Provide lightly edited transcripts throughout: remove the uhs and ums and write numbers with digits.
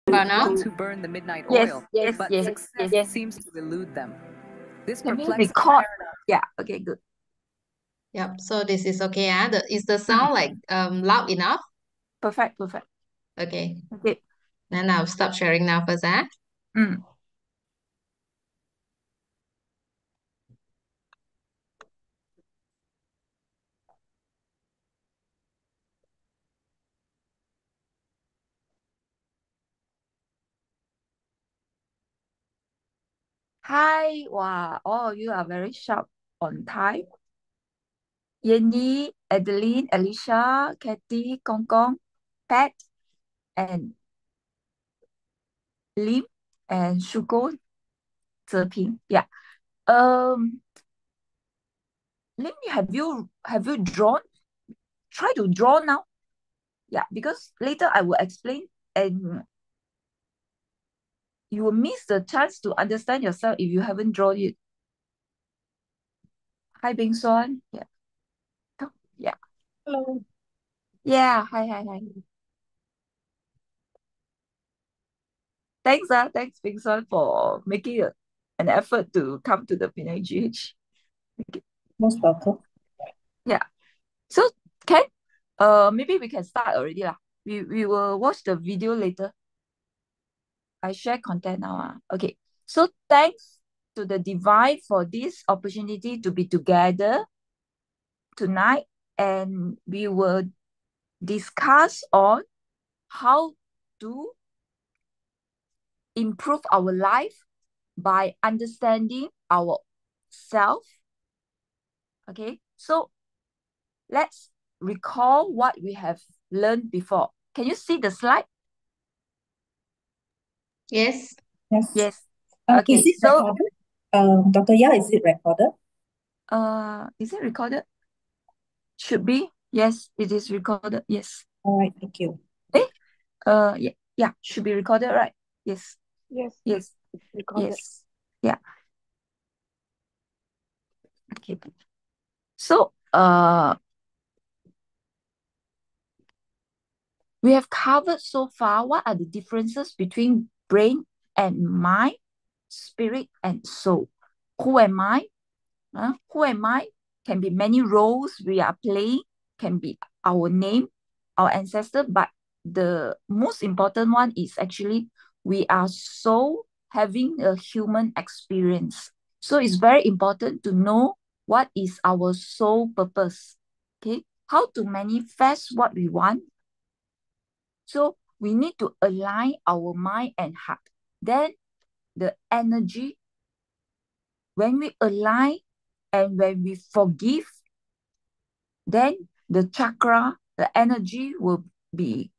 About now? To burn the midnight Yes, oil, yes, but yes, success yes. seems to elude them. This Can we perplexing record? paradox. Yeah, okay, good. Yep. So this is okay. Is the sound like loud enough? Perfect, perfect. Okay. Okay. Then I'll stop sharing now first. Mm. Hi, wow, all of you are very sharp on time. Yenny, Adeline, Alicia, Kathy, Kong Kong, Pat, and Lim, and Shugo, Zeping. Yeah. Um, Lim, have you drawn? Try to draw now. Yeah, because later I will explain and you will miss the chance to understand yourself if you haven't drawn it. Hi, Bing Xuan. Yeah. Come. Yeah. Hello. Yeah. Hi, hi, hi. Thanks, Bing Xuan, for making an effort to come to the Penang GH. Most welcome. Yeah. So, Ken, maybe we can start already lah. We will watch the video later. I share content now. Okay. So, thanks to the divine for this opportunity to be together tonight, and we will discuss on how to improve our life by understanding our self. Okay, so let's recall what we have learned before. Can you see the slide? Yes. Yes. Yes. Okay, Is it so recorded? Dr. Ya, is it recorded? is it recorded? Should be. Yes, it is recorded. Yes. All right, thank you. Yeah, should be recorded, right? Yes. Yes. Yes. Recorded. Yes. Yeah. Okay. So, we have covered so far what are the differences between brain and mind, spirit and soul. Who am I? Who am I? Can be many roles we are playing, can be our name, our ancestor, but the most important one is actually we are soul having a human experience. So it's very important to know what is our soul purpose. Okay, how to manifest what we want. So we need to align our mind and heart. Then the energy, when we align and when we forgive, then the chakra, the energy will be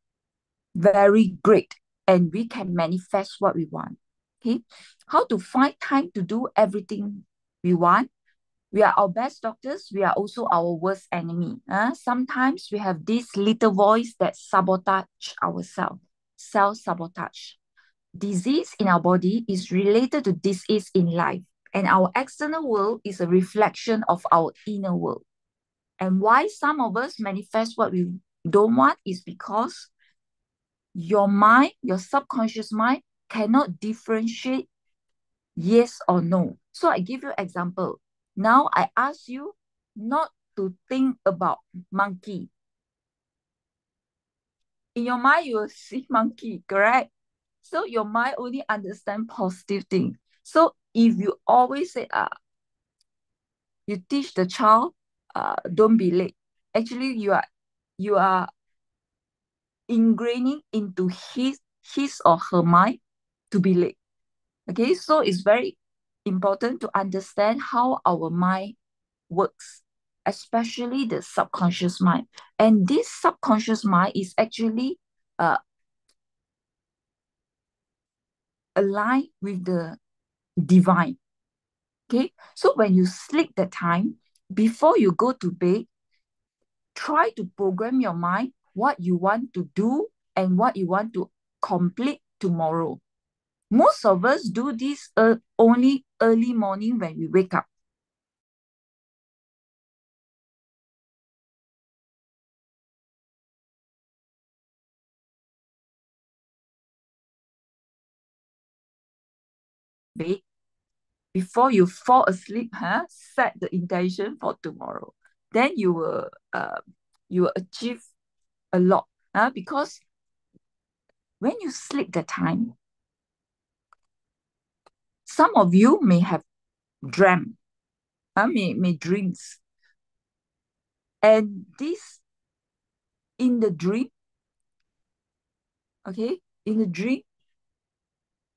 very great and we can manifest what we want. Okay, how to find time to do everything we want? We are our best doctors. We are also our worst enemy. Sometimes we have this little voice that sabotage ourselves, self-sabotage. Disease in our body is related to disease in life, and our external world is a reflection of our inner world. And why some of us manifest what we don't want is because your mind, your subconscious mind, cannot differentiate yes or no. So I give you example. Now I ask you not to think about monkey. In your mind, you will see monkey, correct? So your mind only understand positive thing. So if you always say, you teach the child, don't be late. Actually, you are ingraining into his or her mind to be late. Okay, so it's very important to understand how our mind works, especially the subconscious mind. And this subconscious mind is actually aligned with the divine. Okay, so when you sleep that time, before you go to bed, try to program your mind what you want to do and what you want to complete tomorrow. Most of us do this only early morning when we wake up. bed, before you fall asleep, set the intention for tomorrow. Then you will achieve a lot. Because when you sleep the time, some of you may have dreamt, may dreams. And this, in the dream, okay, in the dream,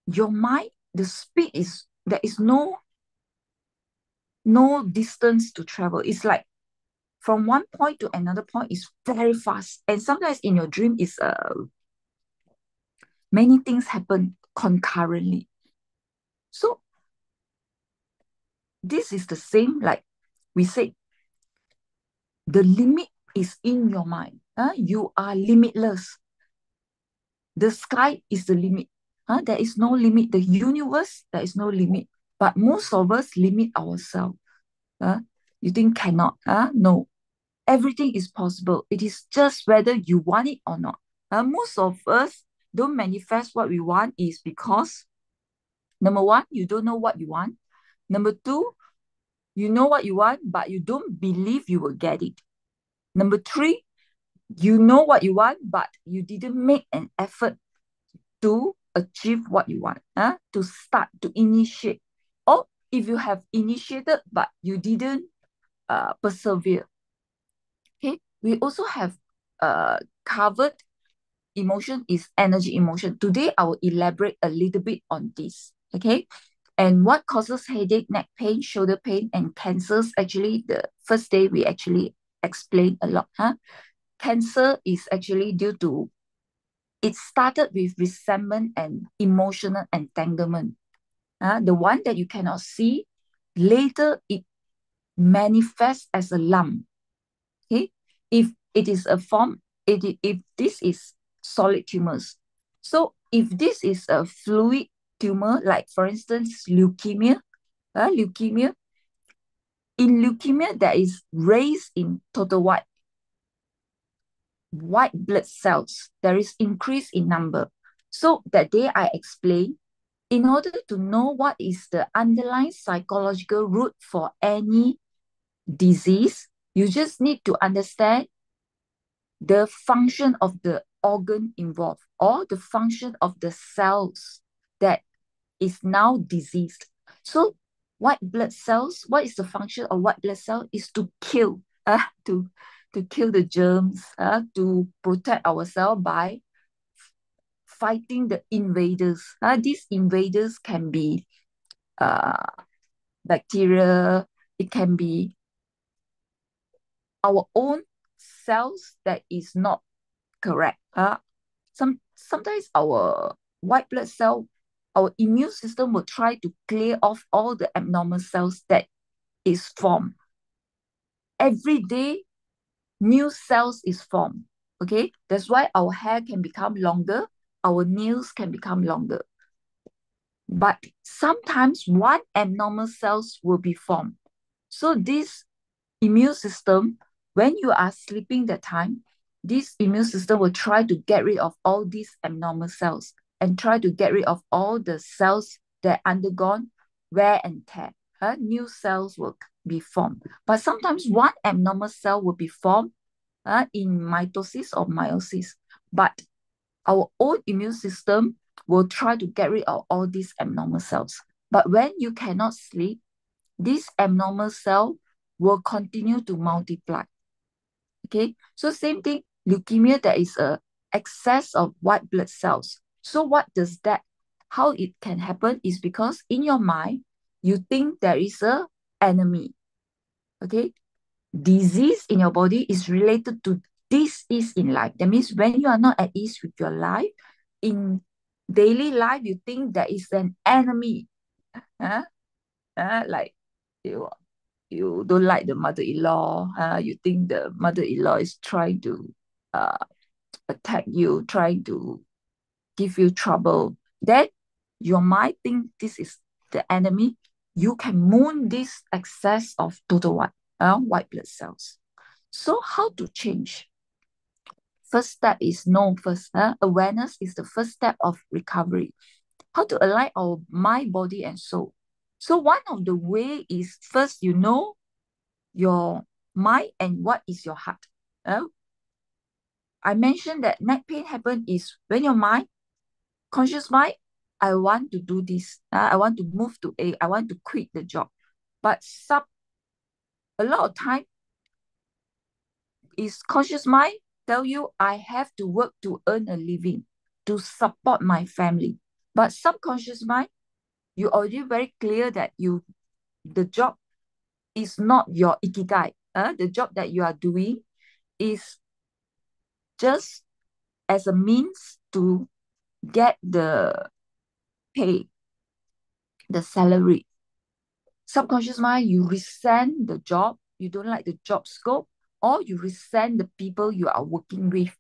your mind, the speed is, there is no distance to travel. It's like from one point to another point is very fast. And sometimes in your dream is many things happen concurrently. So this is the same, like we said, the limit is in your mind. You are limitless. The sky is the limit. There is no limit. The universe, there is no limit. But most of us limit ourselves. You think cannot? No. Everything is possible. It is just whether you want it or not. Most of us don't manifest what we want is because, number one, you don't know what you want. Number two, you know what you want, but you don't believe you will get it. Number three, you know what you want, but you didn't make an effort to achieve what you want, to start, to initiate. Or if you have initiated, but you didn't persevere. Okay, we also have covered emotion is energy emotion. Today, I will elaborate a little bit on this. Okay, and what causes headache, neck pain, shoulder pain, and cancers? Actually, the first day we actually explained a lot. Cancer is actually due to, it started with resentment and emotional entanglement. The one that you cannot see, later it manifests as a lump. Okay, if it is a form, if this is solid tumors. So if this is a fluid tumor, like for instance, leukemia, in leukemia, there is raise in total white blood cells. There is increase in number. So that day I explained, in order to know what is the underlying psychological root for any disease, you just need to understand the function of the organ involved or the function of the cells that is now diseased. So white blood cells, what is the function of white blood cell? Is to kill, to kill the germs, to protect ourselves by fighting the invaders. These invaders can be bacteria, it can be our own cells that is not correct. Sometimes our white blood cell, our immune system will try to clear off all the abnormal cells that is formed. Every day, new cells is formed. Okay, that's why our hair can become longer, our nails can become longer. But sometimes one abnormal cells will be formed. So this immune system, when you are sleeping that time, this immune system will try to get rid of all these abnormal cells and try to get rid of all the cells that undergone wear and tear. New cells will be formed. But sometimes one abnormal cell will be formed in mitosis or meiosis. But our own immune system will try to get rid of all these abnormal cells. But when you cannot sleep, this abnormal cell will continue to multiply. Okay, so same thing, leukemia, there is a excess of white blood cells. So what does that, how it can happen is because in your mind, you think there is a enemy. Okay, disease in your body is related to dis-ease in life. That means when you are not at ease with your life, in daily life, you think there is an enemy. Like you don't like the mother-in-law. You think the mother-in-law is trying to attack you, trying to give you trouble. Then your mind think this is the enemy. You can mourn this excess of total white blood cells. So how to change? First step is know first. Awareness is the first step of recovery. how to align our mind, body, and soul. So one of the way is first you know your mind and what is your heart. I mentioned that neck pain happen is when your mind, conscious mind, I want to do this. I want to move to A. I want to quit the job. But a lot of time is conscious mind tell you I have to work to earn a living, to support my family. But subconscious mind, you already very clear that the job is not your ikigai. The job that you are doing is just as a means to get the pay, the salary. Subconscious mind, you resent the job, you don't like the job scope, or you resent the people you are working with.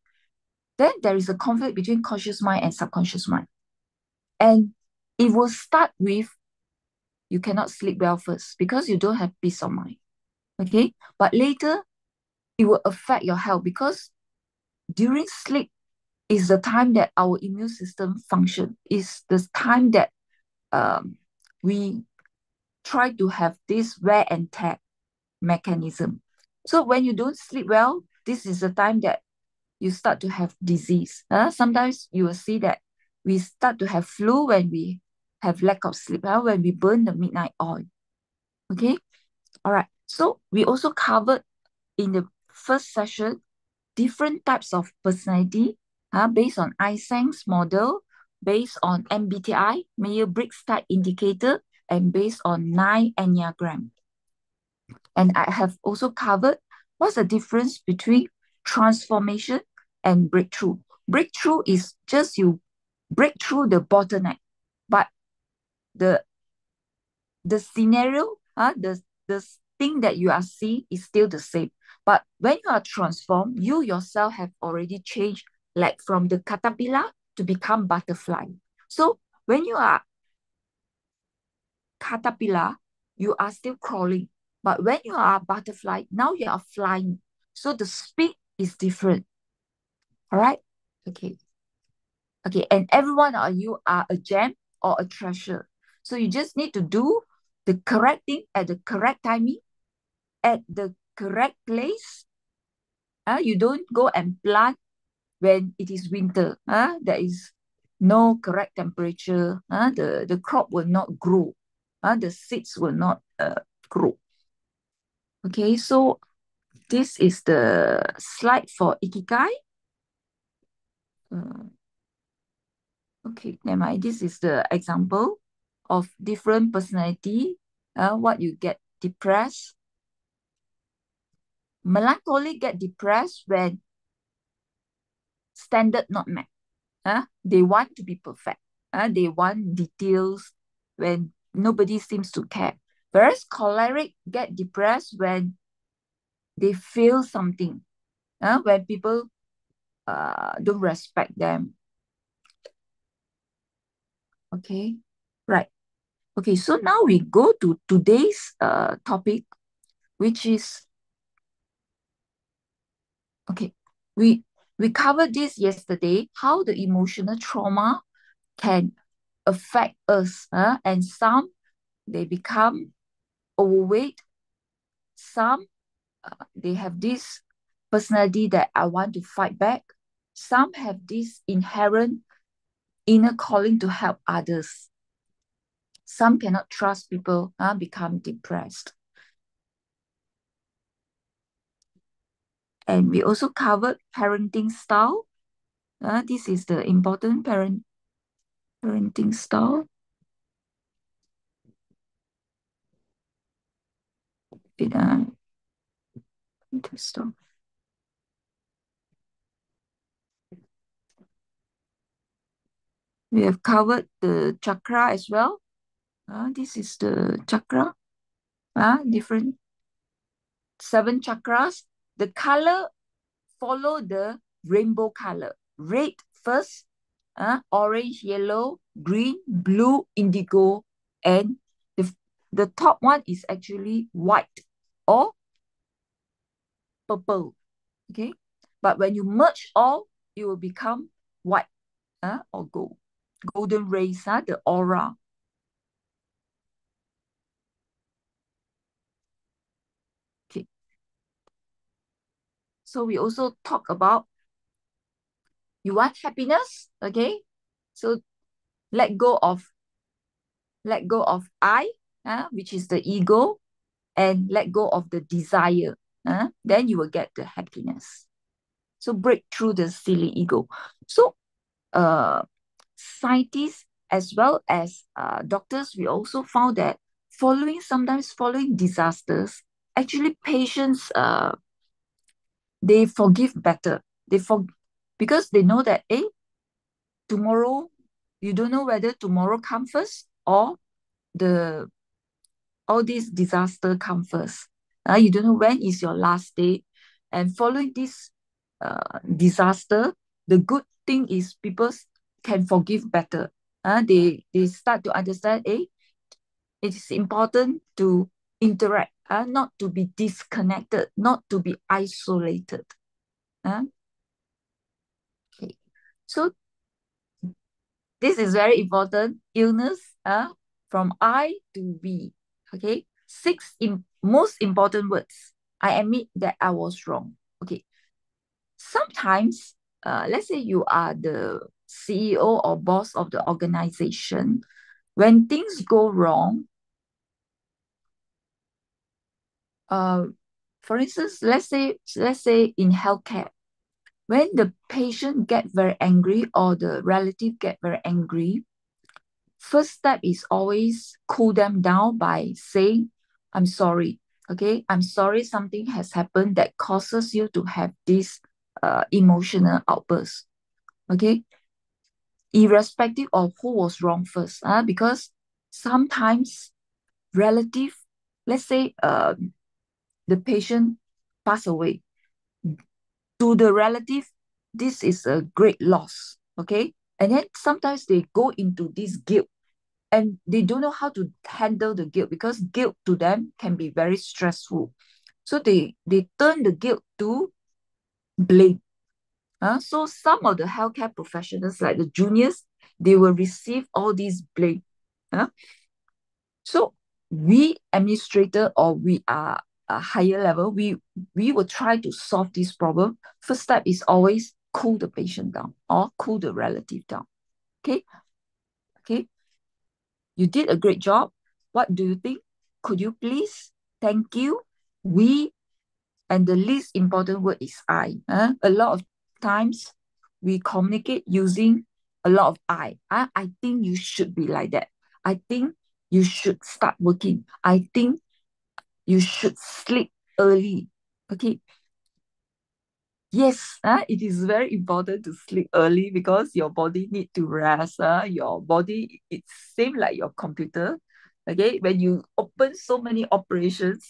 Then there is a conflict between conscious mind and subconscious mind. And it will start with you cannot sleep well first because you don't have peace of mind. Okay? But later, it will affect your health because during sleep is the time that our immune system function, is the time that we try to have this wear and tear mechanism. So when you don't sleep well, this is the time that you start to have disease. Sometimes you will see that we start to have flu when we have lack of sleep, when we burn the midnight oil. Okay? All right. So we also covered in the first session different types of personality based on Eysenck's model, based on MBTI, Myers-Briggs type indicator, and based on 9 Enneagram. And I have also covered what's the difference between transformation and breakthrough. Breakthrough is just you break through the bottleneck, but the scenario, the thing that you are seeing is still the same. But when you are transformed, you yourself have already changed, like from the caterpillar to become butterfly. So when you are caterpillar, you are still crawling. But when you are a butterfly, now you are flying. So the speed is different. All right? Okay. Okay, and every one of you are a gem or a treasure. So you just need to do the correct thing at the correct timing, at the correct place. You don't go and plant when it is winter. There is no correct temperature. The crop will not grow. The seeds will not grow. Okay, so this is the slide for Ikigai. Okay, never mind. This is the example of different personality. What you get depressed. Melancholy get depressed when standard not met. They want to be perfect. They want details when nobody seems to care. Whereas choleric get depressed when they feel something. When people don't respect them. Okay, right. Okay, so now we go to today's topic, which is, okay, we covered this yesterday, how the emotional trauma can affect us, and some, they become overweight, some, they have this personality that I want to fight back, some have this inherent inner calling to help others, some cannot trust people, become depressed. And we also covered parenting style. This is the important parenting style. Stop. We have covered the chakra as well. This is the chakra. Different 7 chakras. The color follow the rainbow color. Red first, orange, yellow, green, blue, indigo, and the top one is actually white or purple. Okay, but when you merge all, it will become white or gold. golden rays, the aura. Okay. So we also talk about you want happiness, okay? So let go of I, which is the ego, and let go of the desire. Then you will get the happiness. So break through the silly ego. So scientists as well as doctors, we also found that sometimes following disasters, actually patients they forgive better. Because they know that tomorrow, you don't know whether tomorrow come first or the all these disaster come first. You don't know when is your last day. And following this disaster, the good thing is people can forgive better. They start to understand, it is important to interact, not to be disconnected, not to be isolated. Okay. So this is very important. Illness, from I to we. Okay. 6 most important words. I admit that I was wrong. Okay. Sometimes, let's say you are the CEO or boss of the organization. When things go wrong, for instance, let's say in healthcare, when the patient get very angry or the relative get very angry, first step is always cool them down by saying, I'm sorry. Okay, I'm sorry something has happened that causes you to have this emotional outburst. Okay, irrespective of who was wrong first, because sometimes relative, let's say the patient pass away, to the relative, this is a great loss. Okay, and then sometimes they go into this guilt and they don't know how to handle the guilt, because guilt to them can be very stressful. So they turn the guilt to blame. So some of the healthcare professionals, like the juniors, they will receive all these blame. So we administrator, or we are a higher level, we will try to solve this problem. First step is always cool the patient down or cool the relative down. Okay, you did a great job. What do you think? Could you please? Thank you. We, and the least important word is I. A lot of times we communicate using a lot of I. I think you should be like that. I think you should start working. I think you should sleep early. Okay. Yes, it is very important to sleep early because your body need to rest. Your body, it's same like your computer. Okay, when you open so many operations,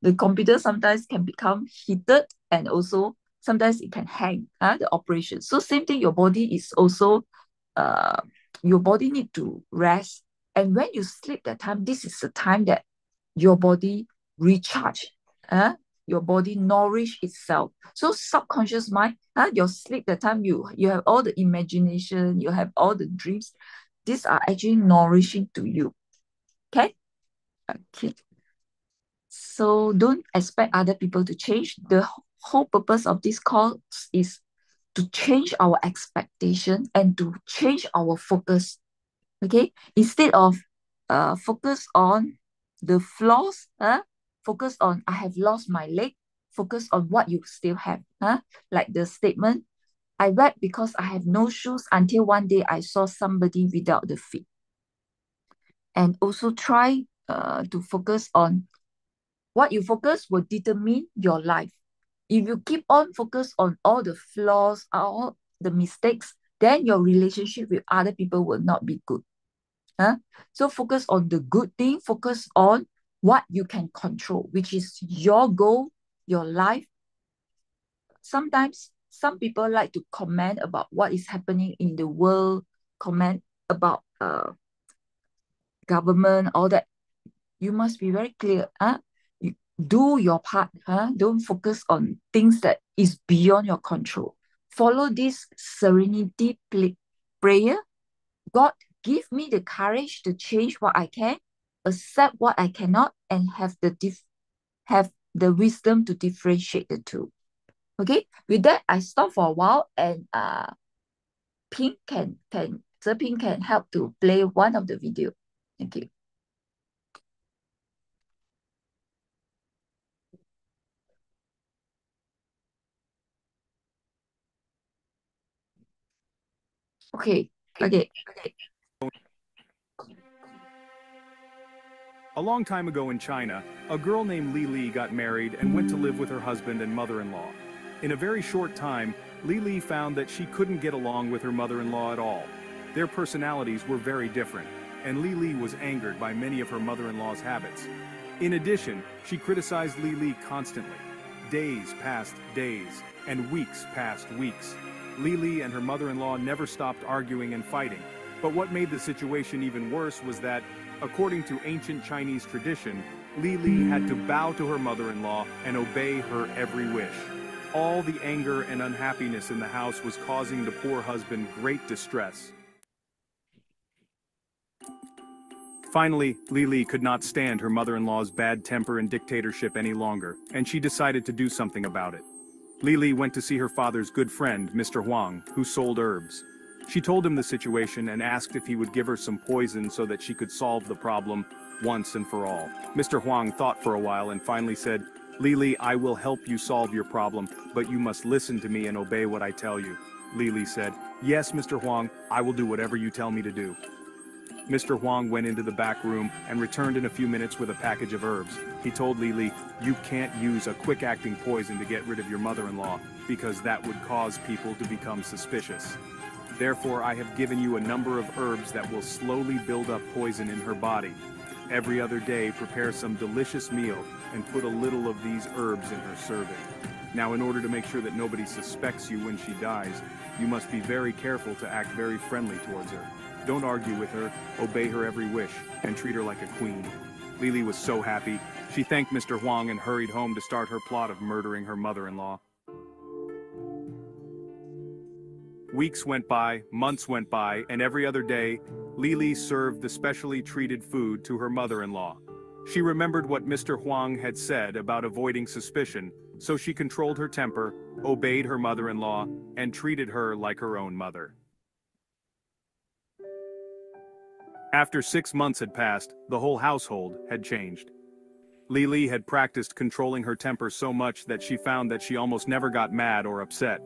the computer sometimes can become heated, and also sometimes it can hang, the operation. So same thing, your body is also, your body need to rest. And when you sleep that time, this is the time that your body recharge. Your body nourish itself. So subconscious mind, your sleep, the time you have all the imagination, you have all the dreams. These are actually nourishing to you. Okay? Okay. So don't expect other people to change. The whole purpose of this course is to change our expectation and to change our focus. Okay? Instead of focus on the flaws, focus on I have lost my leg, focus on what you still have. Like the statement, I wept because I have no shoes until one day I saw somebody without the feet. And also try to focus on what you focus will determine your life. If you keep on focus on all the flaws, all the mistakes, then your relationship with other people will not be good. So focus on the good thing, focus on what you can control, which is your goal, your life. Sometimes some people like to comment about what is happening in the world, comment about government, all that. You must be very clear. You do your part. Don't focus on things that is beyond your control. Follow this serenity prayer. God, give me the courage to change what I can, accept what I cannot, and have the wisdom to differentiate the two. Okay, with that, I stop for a while, and Pink Zeping can help to play one of the video. Thank you. Okay. A long time ago in China, a girl named Li Li got married and went to live with her husband and mother-in-law. In a very short time, Li Li found that she couldn't get along with her mother-in-law at all. Their personalities were very different, and Li Li was angered by many of her mother-in-law's habits. In addition, she criticized Li Li constantly. Days passed days, and weeks passed weeks. Li Li and her mother-in-law never stopped arguing and fighting. But what made the situation even worse was that, according to ancient Chinese tradition, Li Li had to bow to her mother-in-law and obey her every wish. All the anger and unhappiness in the house was causing the poor husband great distress. Finally, Li Li could not stand her mother-in-law's bad temper and dictatorship any longer, and she decided to do something about it. Li Li went to see her father's good friend, Mr. Huang, who sold herbs. She told him the situation and asked if he would give her some poison so that she could solve the problem once and for all. Mr. Huang thought for a while and finally said, "Li Li, I will help you solve your problem, but you must listen to me and obey what I tell you." Li Li said, "Yes, Mr. Huang, I will do whatever you tell me to do." Mr. Huang went into the back room and returned in a few minutes with a package of herbs. He told Li Li, "You can't use a quick-acting poison to get rid of your mother-in-law, because that would cause people to become suspicious. Therefore, I have given you a number of herbs that will slowly build up poison in her body. Every other day, prepare some delicious meal and put a little of these herbs in her serving. Now, in order to make sure that nobody suspects you when she dies, you must be very careful to act very friendly towards her. Don't argue with her, obey her every wish, and treat her like a queen." Li Li was so happy. She thanked Mr. Huang and hurried home to start her plot of murdering her mother-in-law. Weeks went by, months went by, and every other day, Li Li served the specially treated food to her mother-in-law. She remembered what Mr. Huang had said about avoiding suspicion, so she controlled her temper, obeyed her mother-in-law, and treated her like her own mother. After 6 months had passed, the whole household had changed. Li Li had practiced controlling her temper so much that she found that she almost never got mad or upset.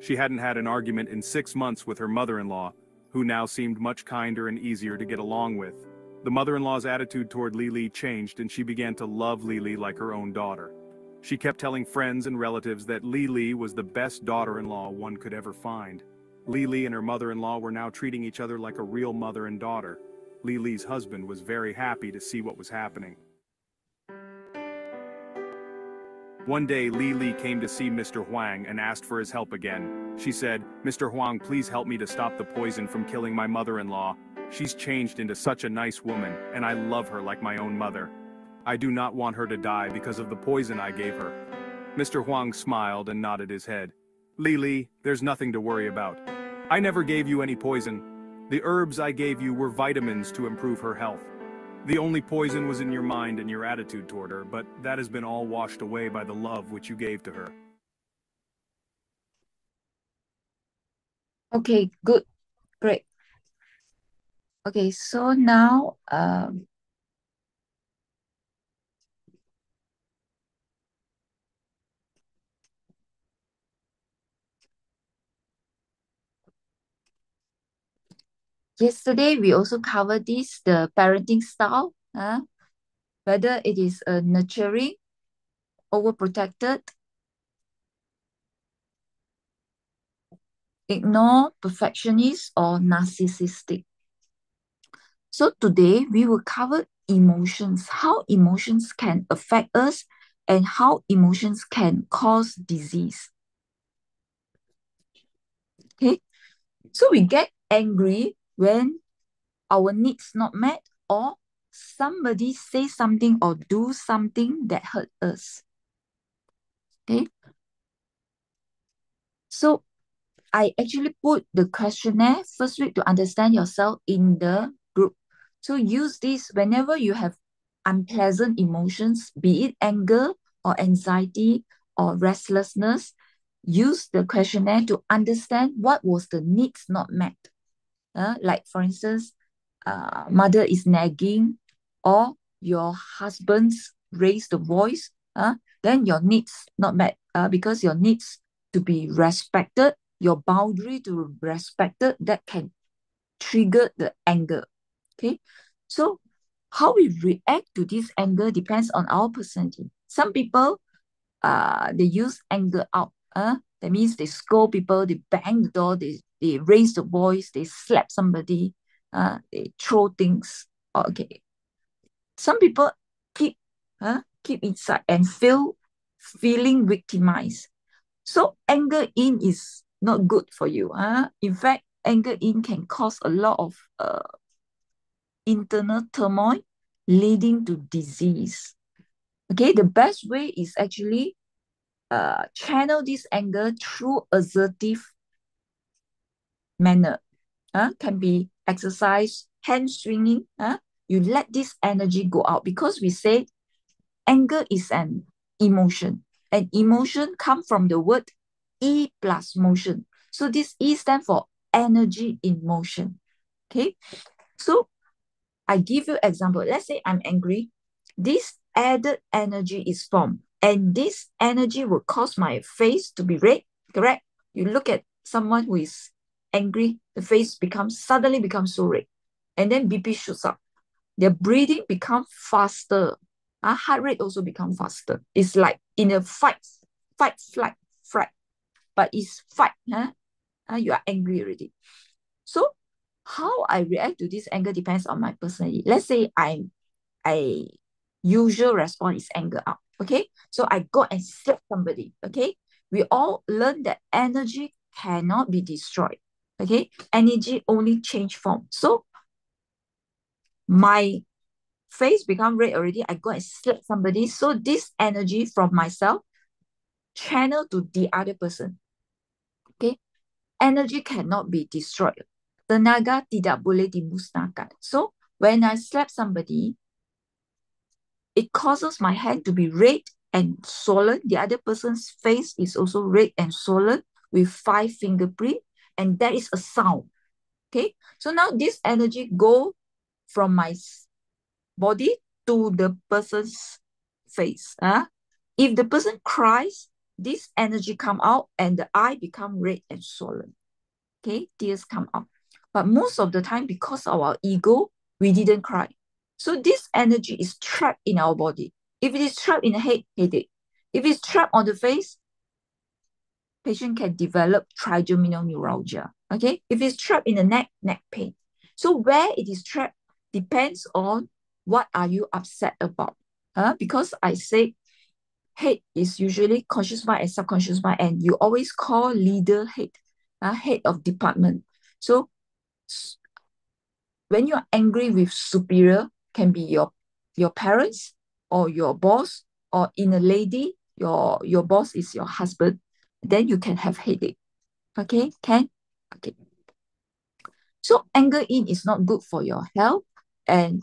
She hadn't had an argument in 6 months with her mother-in-law, who now seemed much kinder and easier to get along with. The mother-in-law's attitude toward Li Li changed, and she began to love Li Li like her own daughter. She kept telling friends and relatives that Li Li was the best daughter-in-law one could ever find. Li Li and her mother-in-law were now treating each other like a real mother and daughter. Li Li's husband was very happy to see what was happening. One day, Li Li came to see Mr. Huang and asked for his help again. She said, "Mr. Huang, please help me to stop the poison from killing my mother-in-law. She's changed into such a nice woman, and I love her like my own mother. I do not want her to die because of the poison I gave her." Mr. Huang smiled and nodded his head. "Li Li, there's nothing to worry about. I never gave you any poison. The herbs I gave you were vitamins to improve her health. The only poison was in your mind and your attitude toward her, but that has been all washed away by the love which you gave to her." Okay, good. Great. Okay, so now yesterday we also covered the parenting style, whether it is a nurturing, overprotected, ignore, perfectionist, or narcissistic. So today we will cover emotions, how emotions can affect us and how emotions can cause disease. Okay, so we get angry when our needs not met or somebody say something or do something that hurt us. Okay, so I actually put the questionnaire first week to understand yourself in the group. So use this whenever you have unpleasant emotions, be it anger or anxiety or restlessness. Use the questionnaire to understand what was the needs not met. Like for instance, mother is nagging, or your husband's raised the voice. Then your needs not met, because your needs to be respected, your boundary to be respected, that can trigger the anger. Okay, so how we react to this anger depends on our personality. Some people, they use anger out. That means they scold people, they bang the door, they raise the voice, they slap somebody, they throw things. Okay. Some people keep inside and feeling victimized. So anger in is not good for you. In fact, anger in can cause a lot of internal turmoil leading to disease. Okay, the best way is actually channel this anger through assertive manner. Can be exercise, hand swinging. You let this energy go out, because we say anger is an emotion, and emotion come from the word E plus motion. So this E stands for energy in motion. Okay, so I give you example. Let's say I'm angry. This added energy is formed, and this energy will cause my face to be red. Correct? You look at someone who is angry, the face suddenly becomes so red, and then BP shoots up. Their breathing becomes faster. Heart rate also becomes faster. It's like in a fight, flight, fright. But it's fight. You are angry already. So how I react to this anger depends on my personality. Let's say I usual response is anger out. Okay, so I go and slap somebody. Okay, we all learn that energy cannot be destroyed. Okay, energy only change form. So my face become red already. I go and slap somebody. So this energy from myself channel to the other person. Okay, energy cannot be destroyed. Tenaga tidak boleh dimusnahkan. So when I slap somebody, it causes my hand to be red and swollen. The other person's face is also red and swollen with 5 fingerprint, and that is a sound. Okay, so now this energy go from my body to the person's face. If the person cries, this energy come out and the eye become red and swollen. Okay, tears come out. But most of the time, because of our ego, we didn't cry. So this energy is trapped in our body. If it is trapped in the head, headache. If it's trapped on the face, patient can develop trigeminal neuralgia. Okay, if it's trapped in the neck, neck pain. So where it is trapped depends on what are you upset about. Because I say head is usually conscious mind and subconscious mind, and you always call leader head, head of department. So when you're angry with superior, can be your parents or your boss, or in a lady, your boss is your husband, then you can have headache. Okay, can? Okay. So anger in is not good for your health, and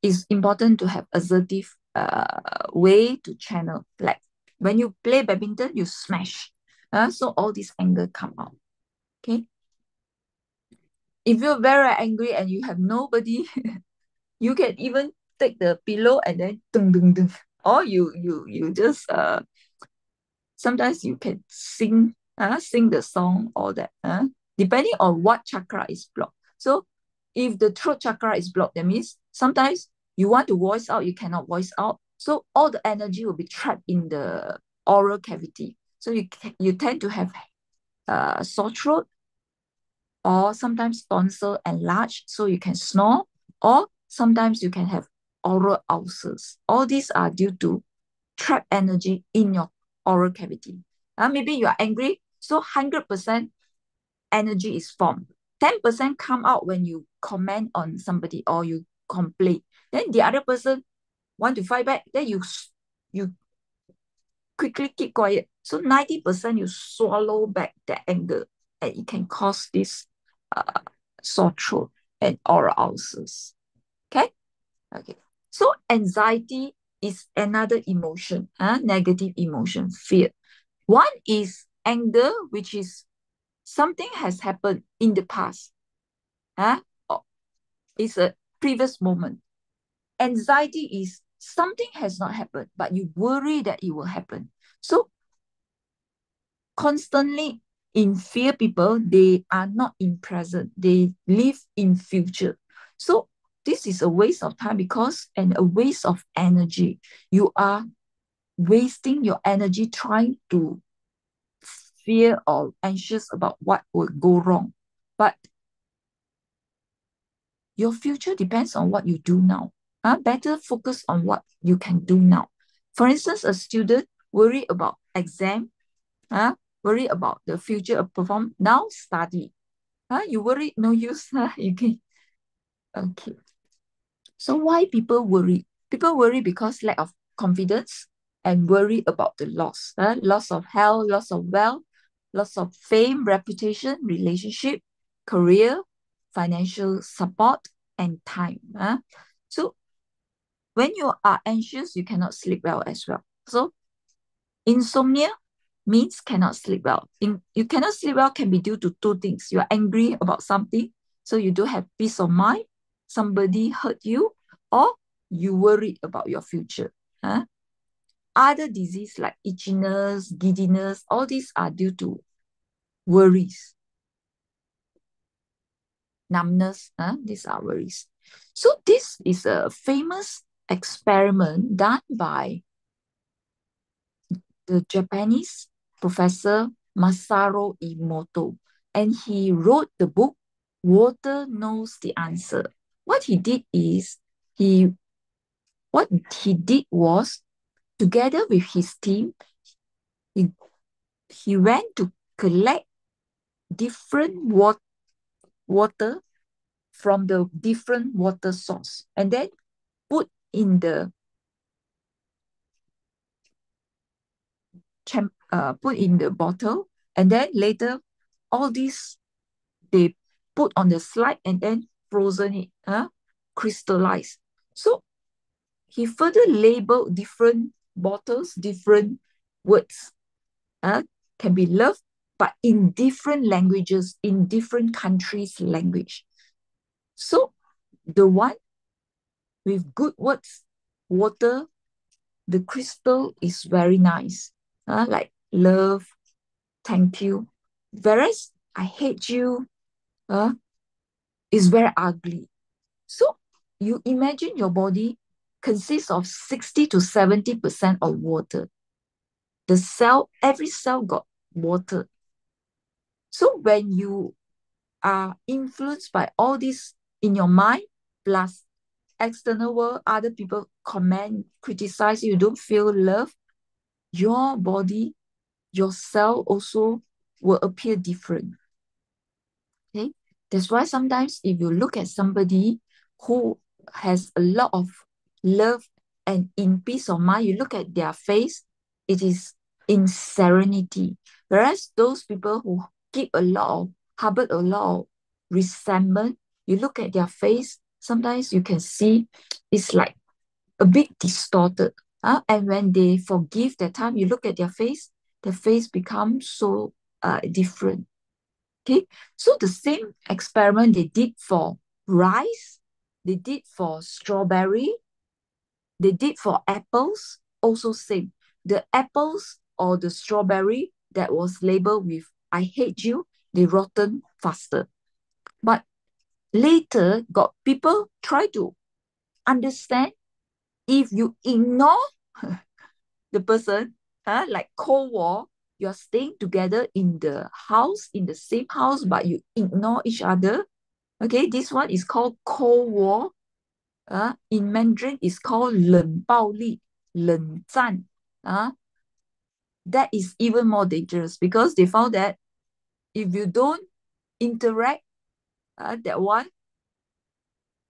it's important to have assertive way to channel. Like when you play badminton, you smash. So all this anger come out. Okay. If you're very angry and you have nobody, you can even take the pillow and then dung, dung, dung. Or you just sometimes you can sing the song, or that depending on what chakra is blocked. So if the throat chakra is blocked, that means sometimes you want to voice out, you cannot voice out. So all the energy will be trapped in the oral cavity. So you tend to have sore throat, or sometimes tonsil enlarged, so you can snore, or sometimes you can have oral ulcers. All these are due to trapped energy in your oral cavity. Maybe you are angry, so 100% energy is formed. 10% come out when you comment on somebody or you complain. Then the other person want to fight back, then you quickly keep quiet. So 90% you swallow back the anger, and it can cause this sore throat and oral ulcers. Okay? Okay. So anxiety is another emotion, negative emotion, fear. One is anger, which is something has happened in the past. Or it's a previous moment. Anxiety is something has not happened, but you worry that it will happen. So constantly in fear people, they are not in present. They live in future. So this is a waste of time and a waste of energy. You are wasting your energy trying to fear or anxious about what will go wrong. But your future depends on what you do now. Better focus on what you can do now. For instance, a student worry about exam, worry about the future of perform. Now study. You worry, no use. You can. Okay. So why people worry? People worry because lack of confidence and worry about the loss. Loss of health, loss of wealth, loss of fame, reputation, relationship, career, financial support, and time. So when you are anxious, you cannot sleep well as well. So insomnia means cannot sleep well. You cannot sleep well can be due to two things. You are angry about something, so you don't have peace of mind. Somebody hurt you, or you worry about your future. Other disease like itchiness, giddiness, all these are due to worries. Numbness, these are worries. So this is a famous experiment done by the Japanese professor Masaru Emoto, and he wrote the book Water Knows the Answer. What he did was, together with his team, he went to collect different water from the different water source, and then put in the bottle, and then later all these they put on the slide and then frozen it, crystallized. So he further labeled different bottles, different words, can be love, but in different languages, in different countries' language. So the one with good words, water, the crystal is very nice, like love, thank you. Whereas I hate you is very ugly. So you imagine your body consists of 60 to 70% of water. Every cell got water. So when you are influenced by all this in your mind, plus external world, other people comment, criticize you, don't feel love, your body, your cell also will appear different. Okay, that's why sometimes if you look at somebody who has a lot of love and in peace of mind, you look at their face, it is in serenity. Whereas those people who harbor a lot of resentment, you look at their face, sometimes you can see it's like a bit distorted. And when they forgive that time, you look at their face, the face becomes so different. Okay, so the same experiment they did for rice, they did for strawberry, they did for apples, also same. The apples or the strawberry that was labeled with I hate you, they rotten faster. But later, got people try to understand if you ignore the person, like Cold War, you're staying together in the house, in the same house, but you ignore each other. Okay, this one is called Cold War. In Mandarin, it's called 冷暴力,冷战. That is even more dangerous because they found that if you don't interact, that one,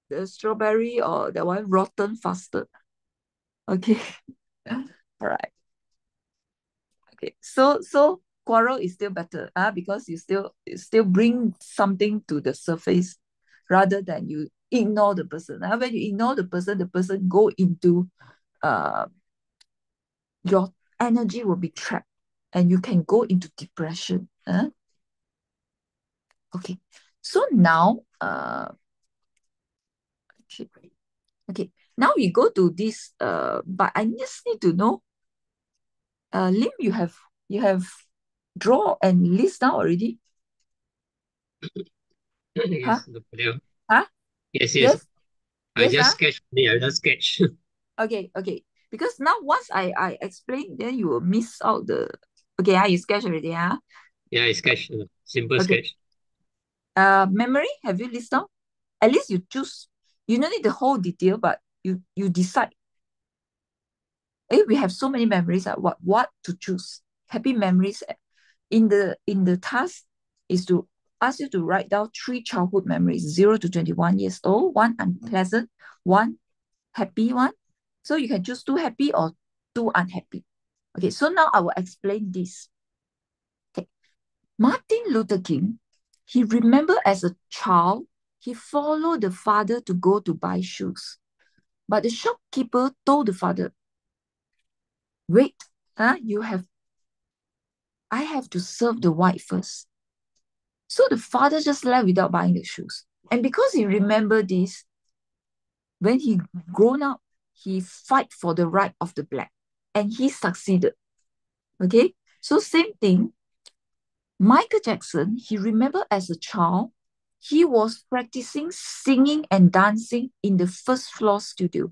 the strawberry or that one rotten faster. Okay. All right. Okay. So quarrel is still better, because you still bring something to the surface rather than you ignore the person. When you ignore the person go into your energy will be trapped and you can go into depression. Okay, so now okay, now we go to this but I just need to know, Lim, you have draw and list down already? Yes, no problem. Huh? Yes, Yes? I Yes, just sketch. I just sketch. Okay. Because now once I explain, then you will miss out the. Okay, you sketch already, Yeah, I sketch. Simple Okay. sketch. Memory, have you list down? At least you choose. You don't need the whole detail, but you decide. We have so many memories. What to choose? Happy memories. In the task is to ask you to write down 3 childhood memories, 0 to 21 years old, 1 unpleasant, 1 happy one. So you can choose 2 happy or 2 unhappy. Okay, so now I will explain this. Okay. Martin Luther King, he remembered as a child, he followed the father to go to buy shoes. But the shopkeeper told the father, wait, I have to serve the white first. So the father just left without buying the shoes. And because he remembered this, when he grown up, he fight for the right of the black. And he succeeded. Okay? So same thing. Michael Jackson, he remembered as a child, he was practicing singing and dancing in the first floor studio.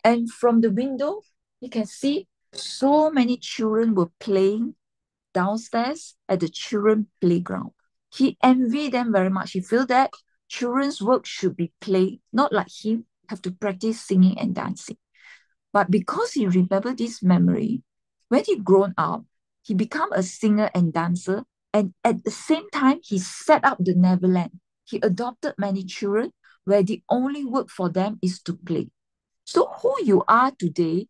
And from the window, you can see so many children were playing downstairs at the children playground. He envied them very much. He felt that children's work should be play, not like him, have to practice singing and dancing. But because he remembered this memory, when he grown up, he became a singer and dancer. And at the same time, he set up the Neverland. He adopted many children where the only work for them is to play. So who you are today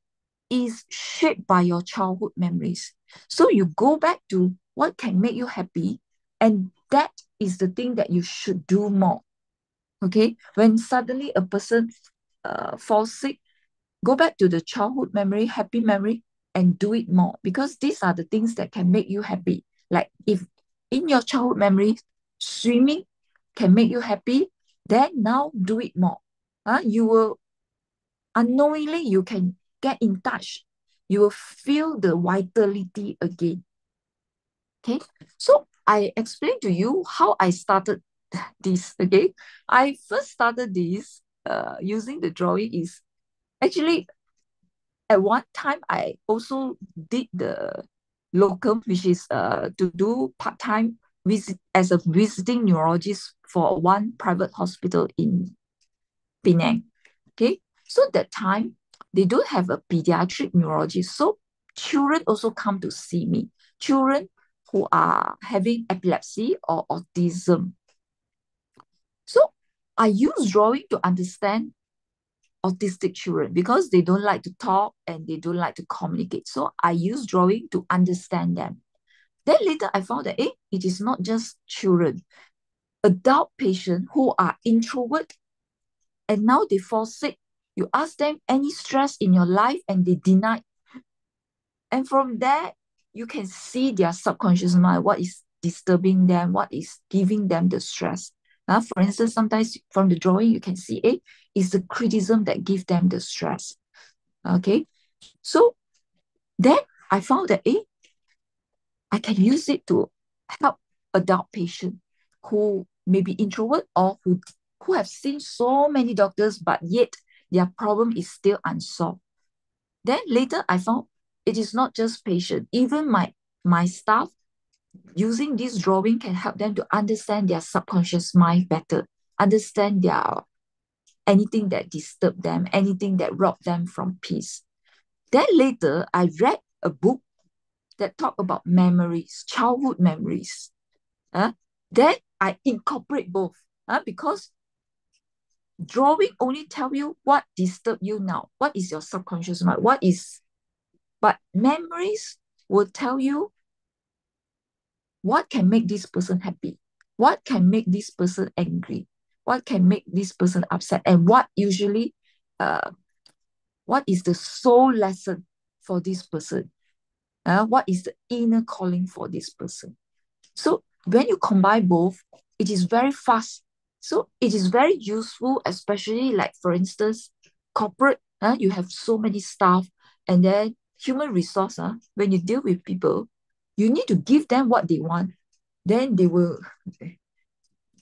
is shaped by your childhood memories. So you go back to what can make you happy, and that is the thing that you should do more. Okay, when suddenly a person falls sick, go back to the childhood memory, happy memory, and do it more, because these are the things that can make you happy. Like if in your childhood memory, swimming can make you happy, then now do it more. You will unknowingly, you can get in touch. You will feel the vitality again. Okay, so I explained to you how I started this. Okay, I first started this using the drawing is actually at one time I also did the locum, which is to do part-time visit as a visiting neurologist for one private hospital in Penang. Okay, so that time they don't have a pediatric neurologist, so children also come to see me. Children who are having epilepsy or autism. So I use drawing to understand autistic children because they don't like to talk and they don't like to communicate. So I use drawing to understand them. Then later I found that it is not just children. Adult patients who are introvert and now they fall sick. You ask them any stress in your life and they deny. And from there, you can see their subconscious mind, what is disturbing them, what is giving them the stress. For instance, sometimes from the drawing, you can see it's the criticism that gives them the stress. Okay, so then I found that I can use it to help adult patients who may be introvert or who have seen so many doctors, but yet their problem is still unsolved. Then later I found it is not just patient, even my staff using this drawing can help them to understand their subconscious mind better, understand anything that disturb them, anything that rob them from peace. Then later I read a book that talk about memories, childhood memories. Then I incorporate both because drawing only tell you what disturb you now, what is your subconscious mind, but memories will tell you what can make this person happy? What can make this person angry? What can make this person upset? And what usually, what is the soul lesson for this person? What is the inner calling for this person? So when you combine both, it is very fast. So it is very useful, especially like, for instance, corporate, you have so many staff, and then human resource, when you deal with people, you need to give them what they want. Then they will,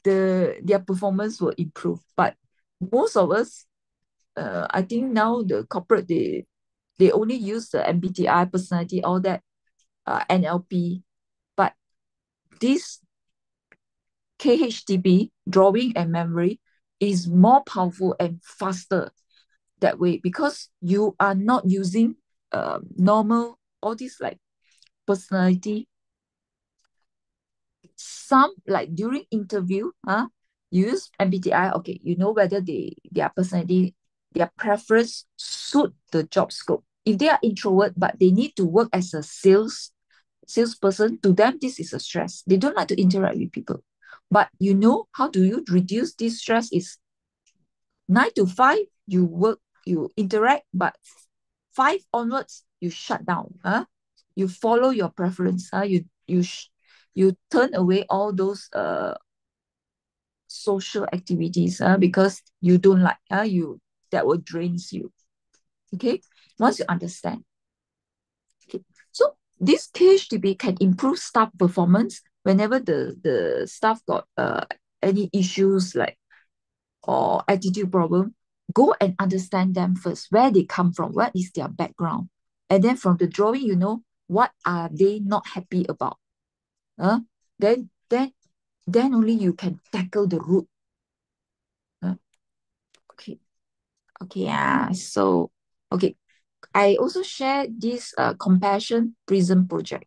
their performance will improve. But most of us, I think now the corporate, they only use the MBTI, personality, all that, NLP. But this KHDB, drawing and memory, is more powerful and faster that way, because you are not using normal, all these like personality. Some, like during interview, use MBTI, okay, you know whether their personality, their preference suit the job scope. If they are introvert, but they need to work as a salesperson, to them, this is a stress. They don't like to interact with people. But you know, how do you reduce this stress is 9 to 5, you work, you interact, but 5 onwards, you shut down. You follow your preference. You turn away all those social activities, because you don't like, that will drains you. Okay, once you understand. Okay, so this KHDB can improve staff performance whenever the staff got any issues like, or attitude problem. Go and understand them first, where they come from, what is their background. And then from the drawing, you know, what are they not happy about. Then only you can tackle the root. Okay. So, okay. I also share this Compassion Prison Project.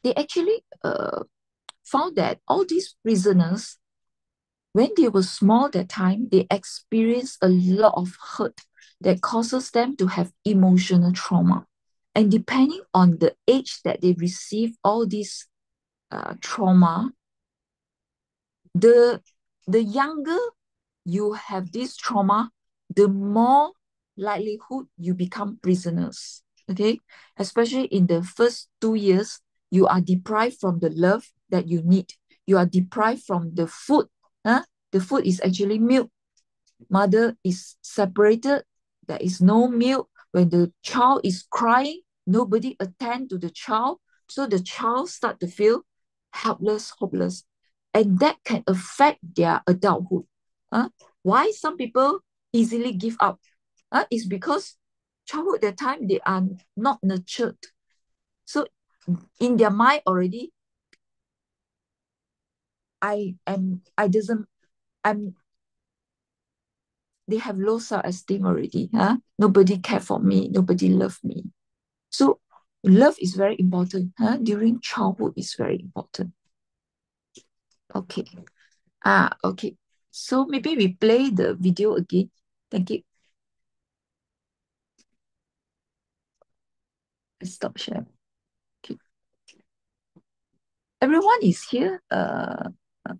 They actually found that all these prisoners, when they were small that time, they experienced a lot of hurt that causes them to have emotional trauma. And depending on the age that they receive all these trauma, the younger you have this trauma, the more likelihood you become prisoners. Okay, especially in the first 2 years, you are deprived from the love that you need. You are deprived from the food. The food is actually milk. Mother is separated. There is no milk. When the child is crying, nobody attend to the child. So the child start to feel helpless, hopeless. And that can affect their adulthood. Why some people easily give up? It's because childhood, that time, they are not nurtured. So in their mind already, they have low self-esteem already. Nobody care for me, nobody love me. So love is very important. During childhood is very important. Okay. Okay. So maybe we play the video again. Thank you. I stop sharing. Okay. Everyone is here.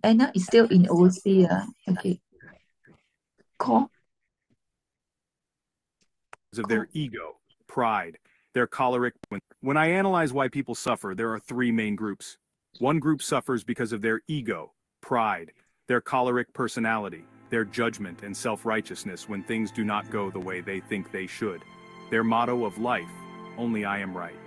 Anna is still in overseas. Okay. Call. Of their ego, pride, their choleric. When I analyze why people suffer, there are 3 main groups. One group suffers because of their ego, pride, their choleric personality, their judgment and self-righteousness when things do not go the way they think they should. Their motto of life, only I am right.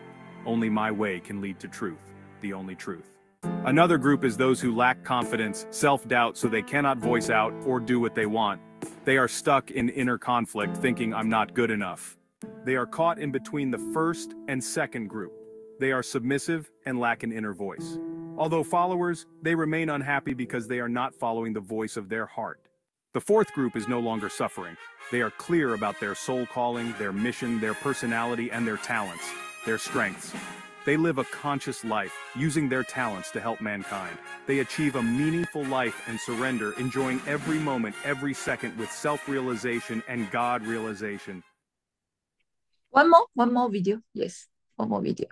Only my way can lead to truth, the only truth. Another group is those who lack confidence, self-doubt, so they cannot voice out or do what they want. They are stuck in inner conflict, thinking I'm not good enough. They are caught in between the first and second group. They are submissive and lack an inner voice. Although followers, they remain unhappy because they are not following the voice of their heart. The fourth group is no longer suffering. They are clear about their soul calling, their mission, their personality, and their talents, their strengths. They live a conscious life, using their talents to help mankind. They achieve a meaningful life and surrender, enjoying every moment, every second with self-realization and God realization. One more video. Yes, one more video.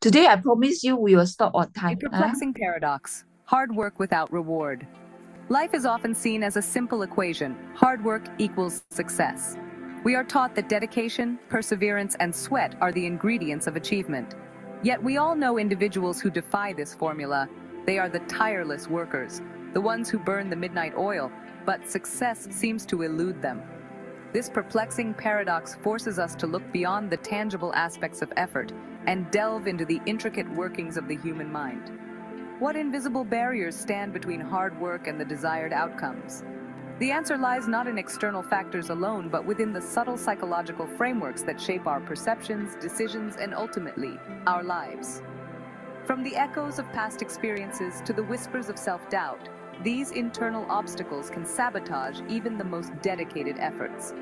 Today, I promise you we will stop on A time. perplexing paradox. Hard work without reward. Life is often seen as a simple equation. Hard work equals success. We are taught that dedication, perseverance, and sweat are the ingredients of achievement. Yet we all know individuals who defy this formula. They are the tireless workers, the ones who burn the midnight oil, but success seems to elude them. This perplexing paradox forces us to look beyond the tangible aspects of effort and delve into the intricate workings of the human mind. What invisible barriers stand between hard work and the desired outcomes? The answer lies not in external factors alone, but within the subtle psychological frameworks that shape our perceptions, decisions, and ultimately, our lives. From the echoes of past experiences to the whispers of self-doubt, these internal obstacles can sabotage even the most dedicated efforts.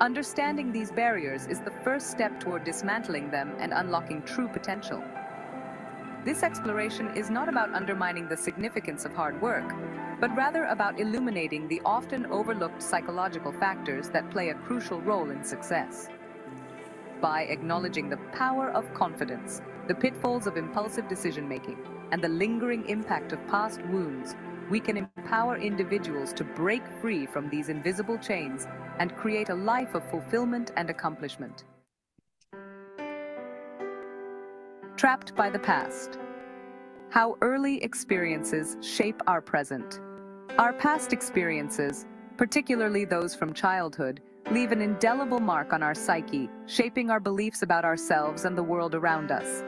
Understanding these barriers is the first step toward dismantling them and unlocking true potential. This exploration is not about undermining the significance of hard work, but rather about illuminating the often overlooked psychological factors that play a crucial role in success. By acknowledging the power of confidence, the pitfalls of impulsive decision-making, and the lingering impact of past wounds, we can empower individuals to break free from these invisible chains and create a life of fulfillment and accomplishment. Trapped by the past. How early experiences shape our present. Our past experiences, particularly those from childhood, leave an indelible mark on our psyche, shaping our beliefs about ourselves and the world around us.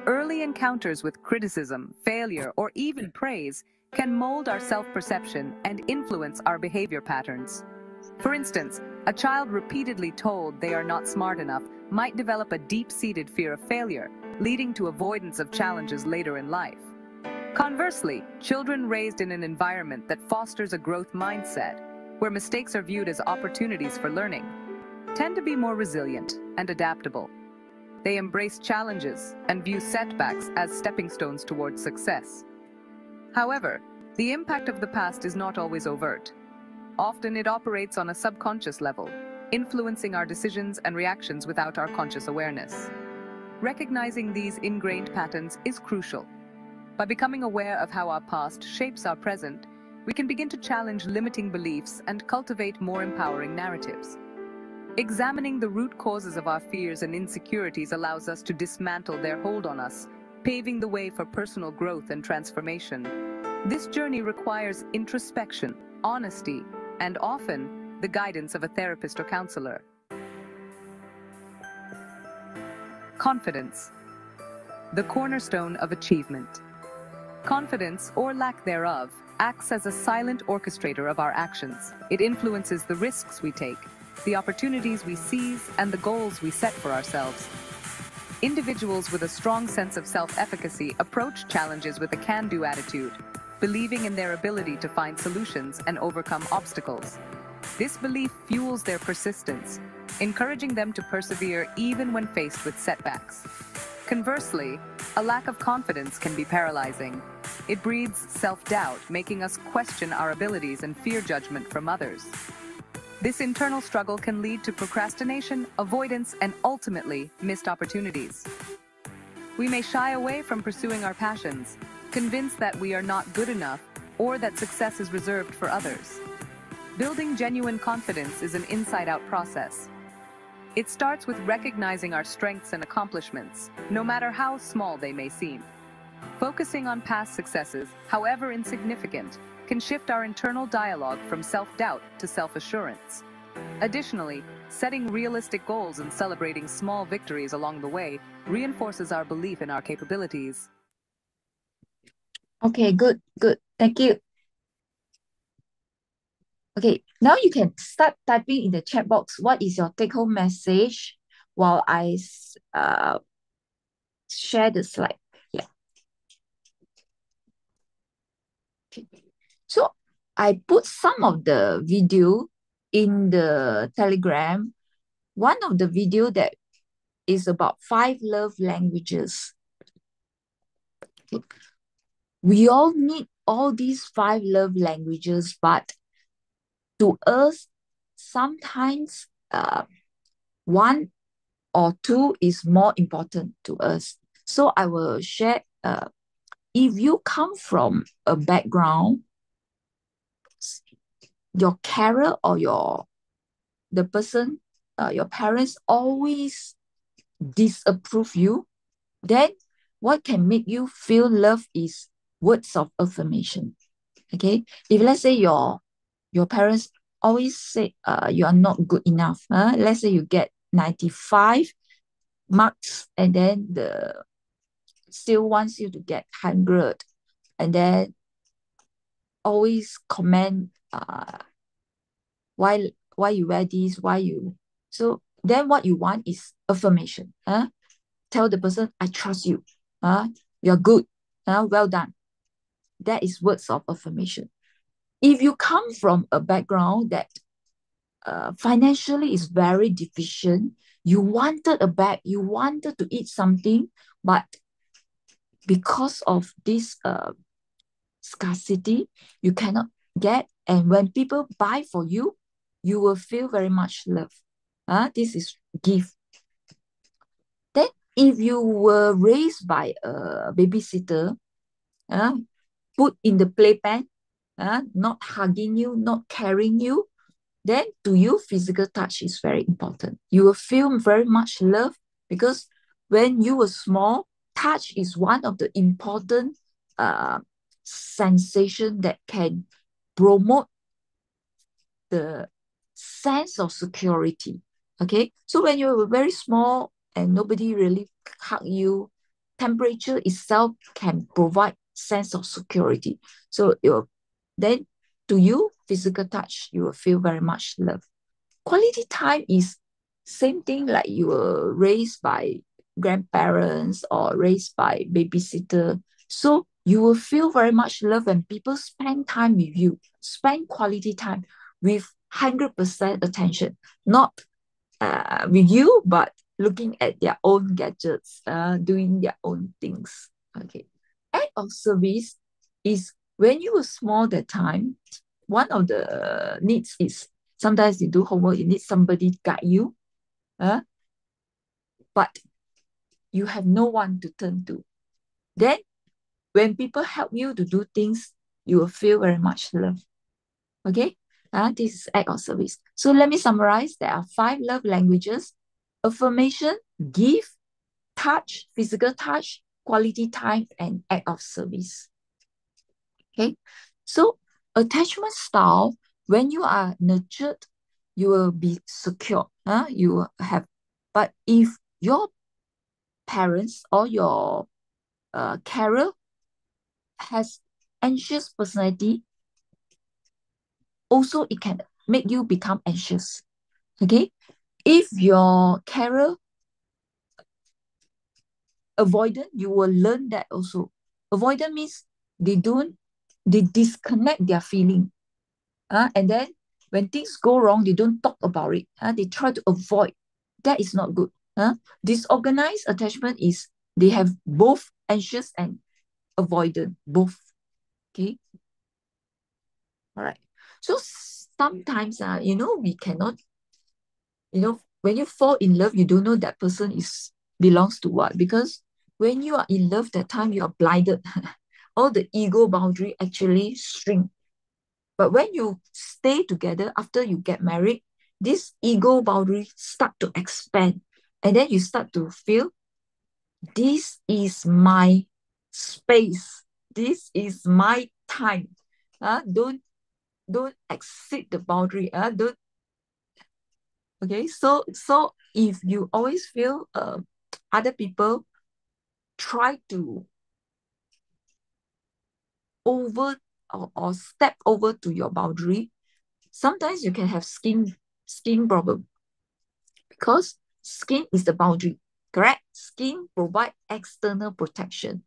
Early encounters with criticism, failure, or even praise can mold our self-perception and influence our behavior patterns. For instance, a child repeatedly told they are not smart enough might develop a deep-seated fear of failure, leading to avoidance of challenges later in life. Conversely, children raised in an environment that fosters a growth mindset, where mistakes are viewed as opportunities for learning, tend to be more resilient and adaptable. They embrace challenges and view setbacks as stepping stones towards success. However, the impact of the past is not always overt. Often it operates on a subconscious level, influencing our decisions and reactions without our conscious awareness. Recognizing these ingrained patterns is crucial. By becoming aware of how our past shapes our present, we can begin to challenge limiting beliefs and cultivate more empowering narratives. Examining the root causes of our fears and insecurities allows us to dismantle their hold on us, paving the way for personal growth and transformation. This journey requires introspection, honesty, and often the guidance of a therapist or counselor. Confidence, the cornerstone of achievement. Confidence, or lack thereof, acts as a silent orchestrator of our actions. It influences the risks we take, the opportunities we seize, and the goals we set for ourselves. Individuals with a strong sense of self-efficacy approach challenges with a can-do attitude, believing in their ability to find solutions and overcome obstacles. This belief fuels their persistence, encouraging them to persevere even when faced with setbacks. Conversely, a lack of confidence can be paralyzing. It breeds self-doubt, making us question our abilities and fear judgment from others. This internal struggle can lead to procrastination, avoidance, and ultimately, missed opportunities. We may shy away from pursuing our passions, convinced that we are not good enough or that success is reserved for others. Building genuine confidence is an inside-out process. It starts with recognizing our strengths and accomplishments, no matter how small they may seem. Focusing on past successes, however insignificant, can shift our internal dialogue from self-doubt to self-assurance. Additionally, setting realistic goals and celebrating small victories along the way reinforces our belief in our capabilities. Okay, good. Thank you. Okay, now you can start typing in the chat box. What is your take-home message while I share the slide? Yeah. Okay. So I put some of the video in the Telegram. One of the video that is about 5 love languages. Okay. We all need all these 5 love languages, but to us, sometimes 1 or 2 is more important to us. So I will share, if you come from a background, your carer or the person, your parents always disapprove you, then what can make you feel love is words of affirmation. Okay, if let's say your parents always say you are not good enough, let's say you get 95 marks and then the still wants you to get 100, and then always comment why you wear this, why you, so then what you want is affirmation. Tell the person, I trust you, you're good, well done. That is words of affirmation. If you come from a background that financially is very deficient, you wanted a bag, you wanted to eat something, but because of this scarcity, you cannot get. And when people buy for you, you will feel very much love. This is gift. Then if you were raised by a babysitter, put in the playpen, not hugging you, not carrying you, then to you, physical touch is very important. You will feel very much love because when you were small, touch is one of the important sensation that can promote the sense of security. Okay, so when you were very small and nobody really hug you, temperature itself can provide sense of security. So then to you, physical touch, you will feel very much love. Quality time is same thing, like you were raised by grandparents or raised by babysitter. So you will feel very much love when people spend time with you, spend quality time with 100% attention, not with you, but looking at their own gadgets, doing their own things. Okay. Act of service is when you were small that time, one of the needs is sometimes you do homework, you need somebody to guide you, but you have no one to turn to. Then when people help you to do things, you will feel very much love. Okay, this is act of service. So let me summarize. There are 5 love languages: affirmation, give, touch, physical touch, quality time, and act of service. Okay, so attachment style, when you are nurtured, you will be secure. You will have, but if your parents or your carer has anxious personality, also it can make you become anxious. Okay, if your carer avoidant, you will learn that also. Avoidant means they disconnect their feeling. And then when things go wrong, they don't talk about it. They try to avoid. That is not good. Disorganized attachment is they have both anxious and avoidant, both. Okay. All right. So sometimes, we cannot, when you fall in love, you don't know that person belongs to what. Because when you are in love, that time you are blinded. All the ego boundary actually shrink. But when you stay together after you get married, this ego boundary start to expand. And then you start to feel, this is my space. This is my time. Don't exceed the boundary. Don't. Okay, so if you always feel other people try to over or step over to your boundary, sometimes you can have skin problem, because skin is the boundary, correct? Skin provide external protection,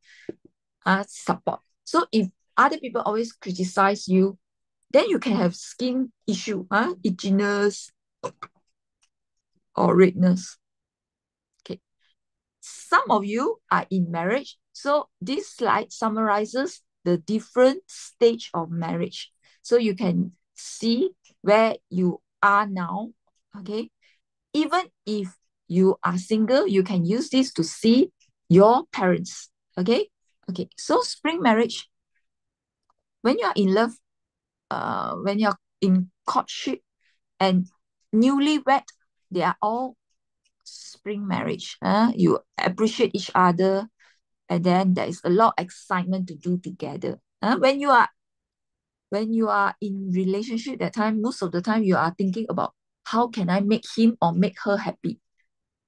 support. So if other people always criticize you, then you can have skin issue, itchiness or redness. Okay. Some of you are in marriage, so this slide summarizes the different stage of marriage. So you can see where you are now. Okay. Even if you are single, you can use this to see your parents. Okay? Okay. So spring marriage, when you are in love, when you're in courtship and newlywed, they are all spring marriage. You appreciate each other, and then there is a lot of excitement to do together. When you are in relationship that time, most of the time you are thinking about how can I make him or make her happy.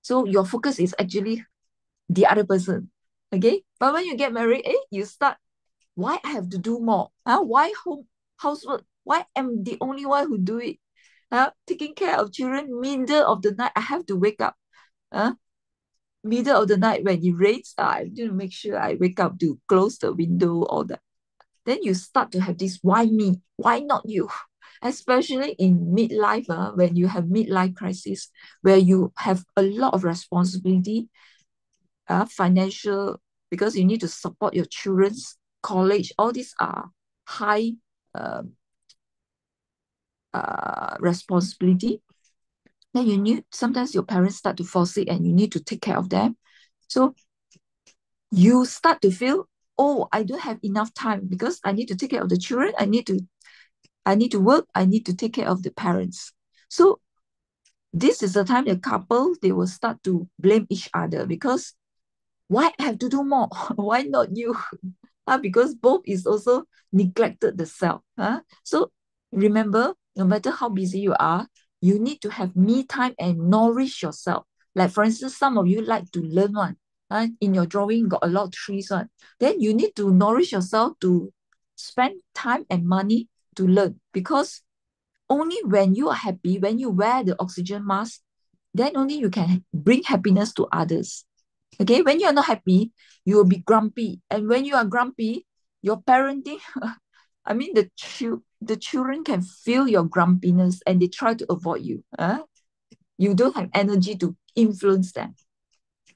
So your focus is actually the other person. Okay. But when you get married, you start, why I have to do more? Why housework? Why am the only one who do it? Taking care of children, middle of the night, I have to wake up. Middle of the night when it rains, I need to make sure I wake up to close the window, all that. Then you start to have this, why me? Why not you? Especially in midlife, when you have midlife crisis, where you have a lot of responsibility, financial, because you need to support your children's college. All these are high responsibility. Then you need, sometimes your parents start to fall sick and you need to take care of them. So you start to feel, oh, I don't have enough time because I need to take care of the children. I need to work. I need to take care of the parents. So this is the time the couple, they will start to blame each other because why I have to do more? Why not you? Because both is also neglected the self. So remember, no matter how busy you are, you need to have me time and nourish yourself. Like for instance, some of you like to learn one. In your drawing, got a lot of trees one. Then you need to nourish yourself to spend time and money to learn, because only when you are happy, when you wear the oxygen mask, then only you can bring happiness to others. Okay, when you are not happy, you will be grumpy. And when you are grumpy, your parenting, I mean, the children can feel your grumpiness and they try to avoid you. You don't have energy to influence them.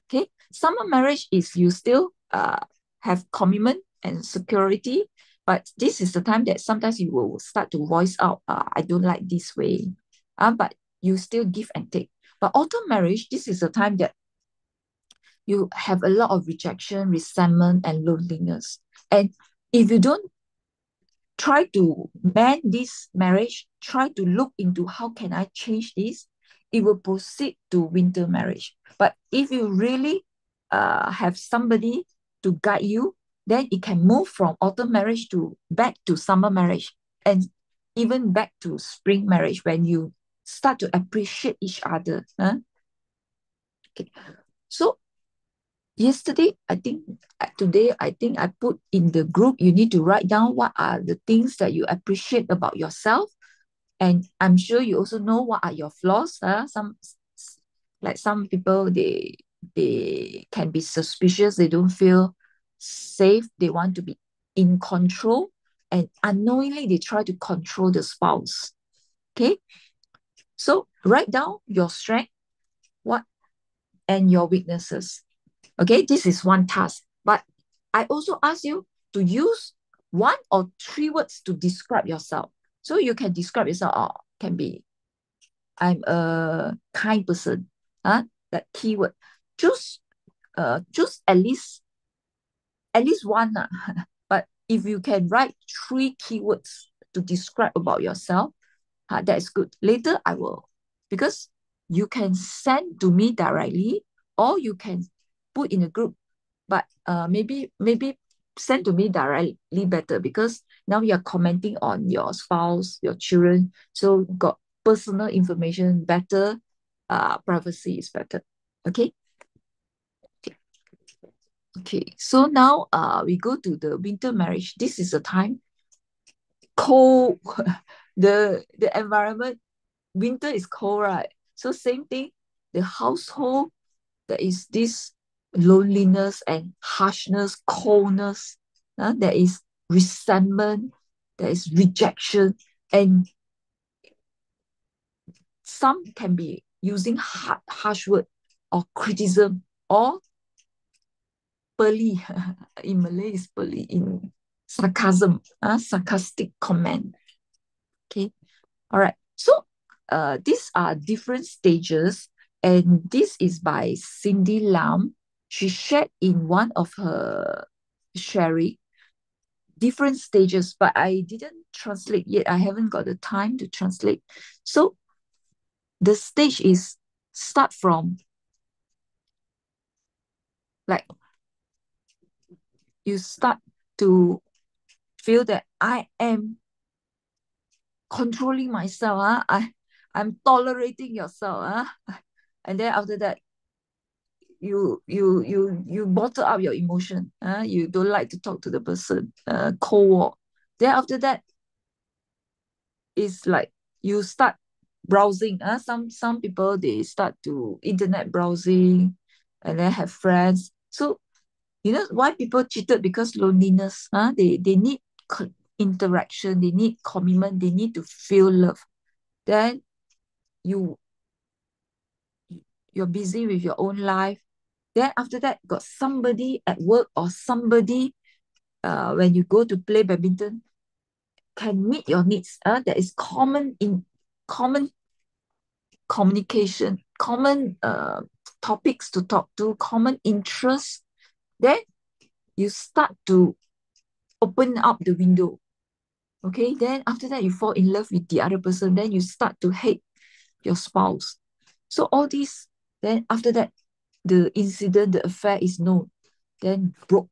Okay, summer marriage is you still have commitment and security, but this is the time that sometimes you will start to voice out, I don't like this way. But you still give and take. But autumn marriage, this is the time that you have a lot of rejection, resentment, and loneliness. And if you don't try to mend this marriage, try to look into how can I change this, it will proceed to winter marriage. But if you really have somebody to guide you, then it can move from autumn marriage to back to summer marriage, and even back to spring marriage when you start to appreciate each other. Okay. So yesterday, today, I think I put in the group, you need to write down what are the things that you appreciate about yourself. And I'm sure you also know what are your flaws. Some people, they can be suspicious. They don't feel safe. They want to be in control. And unknowingly, they try to control the spouse. Okay? So write down your strength, and your weaknesses. Okay, this is one task. But I also ask you to use 1 or 3 words to describe yourself. So you can describe yourself, can be, I'm a kind person. That keyword. Choose at least one. But if you can write 3 keywords to describe about yourself, that is good. Later I will, because you can send to me directly, or you can put in a group, but maybe send to me directly better, because now you're commenting on your spouse, your children, so got personal information better. Privacy is better. Okay. So now we go to the winter marriage. This is the time cold. the environment, winter is cold, right? So same thing, the household, there is this loneliness and harshness, coldness. There is resentment, there is rejection, and some can be using harsh word or criticism, or peli. In Malay is peli, in sarcasm, sarcastic comment. Okay, all right. So these are different stages, and this is by Cindy Lam. she shared in one of her sharing different stages, but I didn't translate yet. I haven't got the time to translate. So the stage is start from like you start to feel that I am controlling myself. I'm tolerating yourself. And then after that, you bottle up your emotion. You don't like to talk to the person. Cold war. Then after that, it's like you start browsing. Some people they start to internet browsing and then have friends. So you know why people cheated? Because loneliness. They need interaction, they need commitment, they need to feel love. Then you you're busy with your own life. Then after that, got somebody at work or somebody when you go to play badminton can meet your needs. There is common communication, common topics to talk to, common interests. Then you start to open up the window. Okay, then after that you fall in love with the other person. Then you start to hate your spouse. So all these, then after that, the incident, the affair is known, then broke.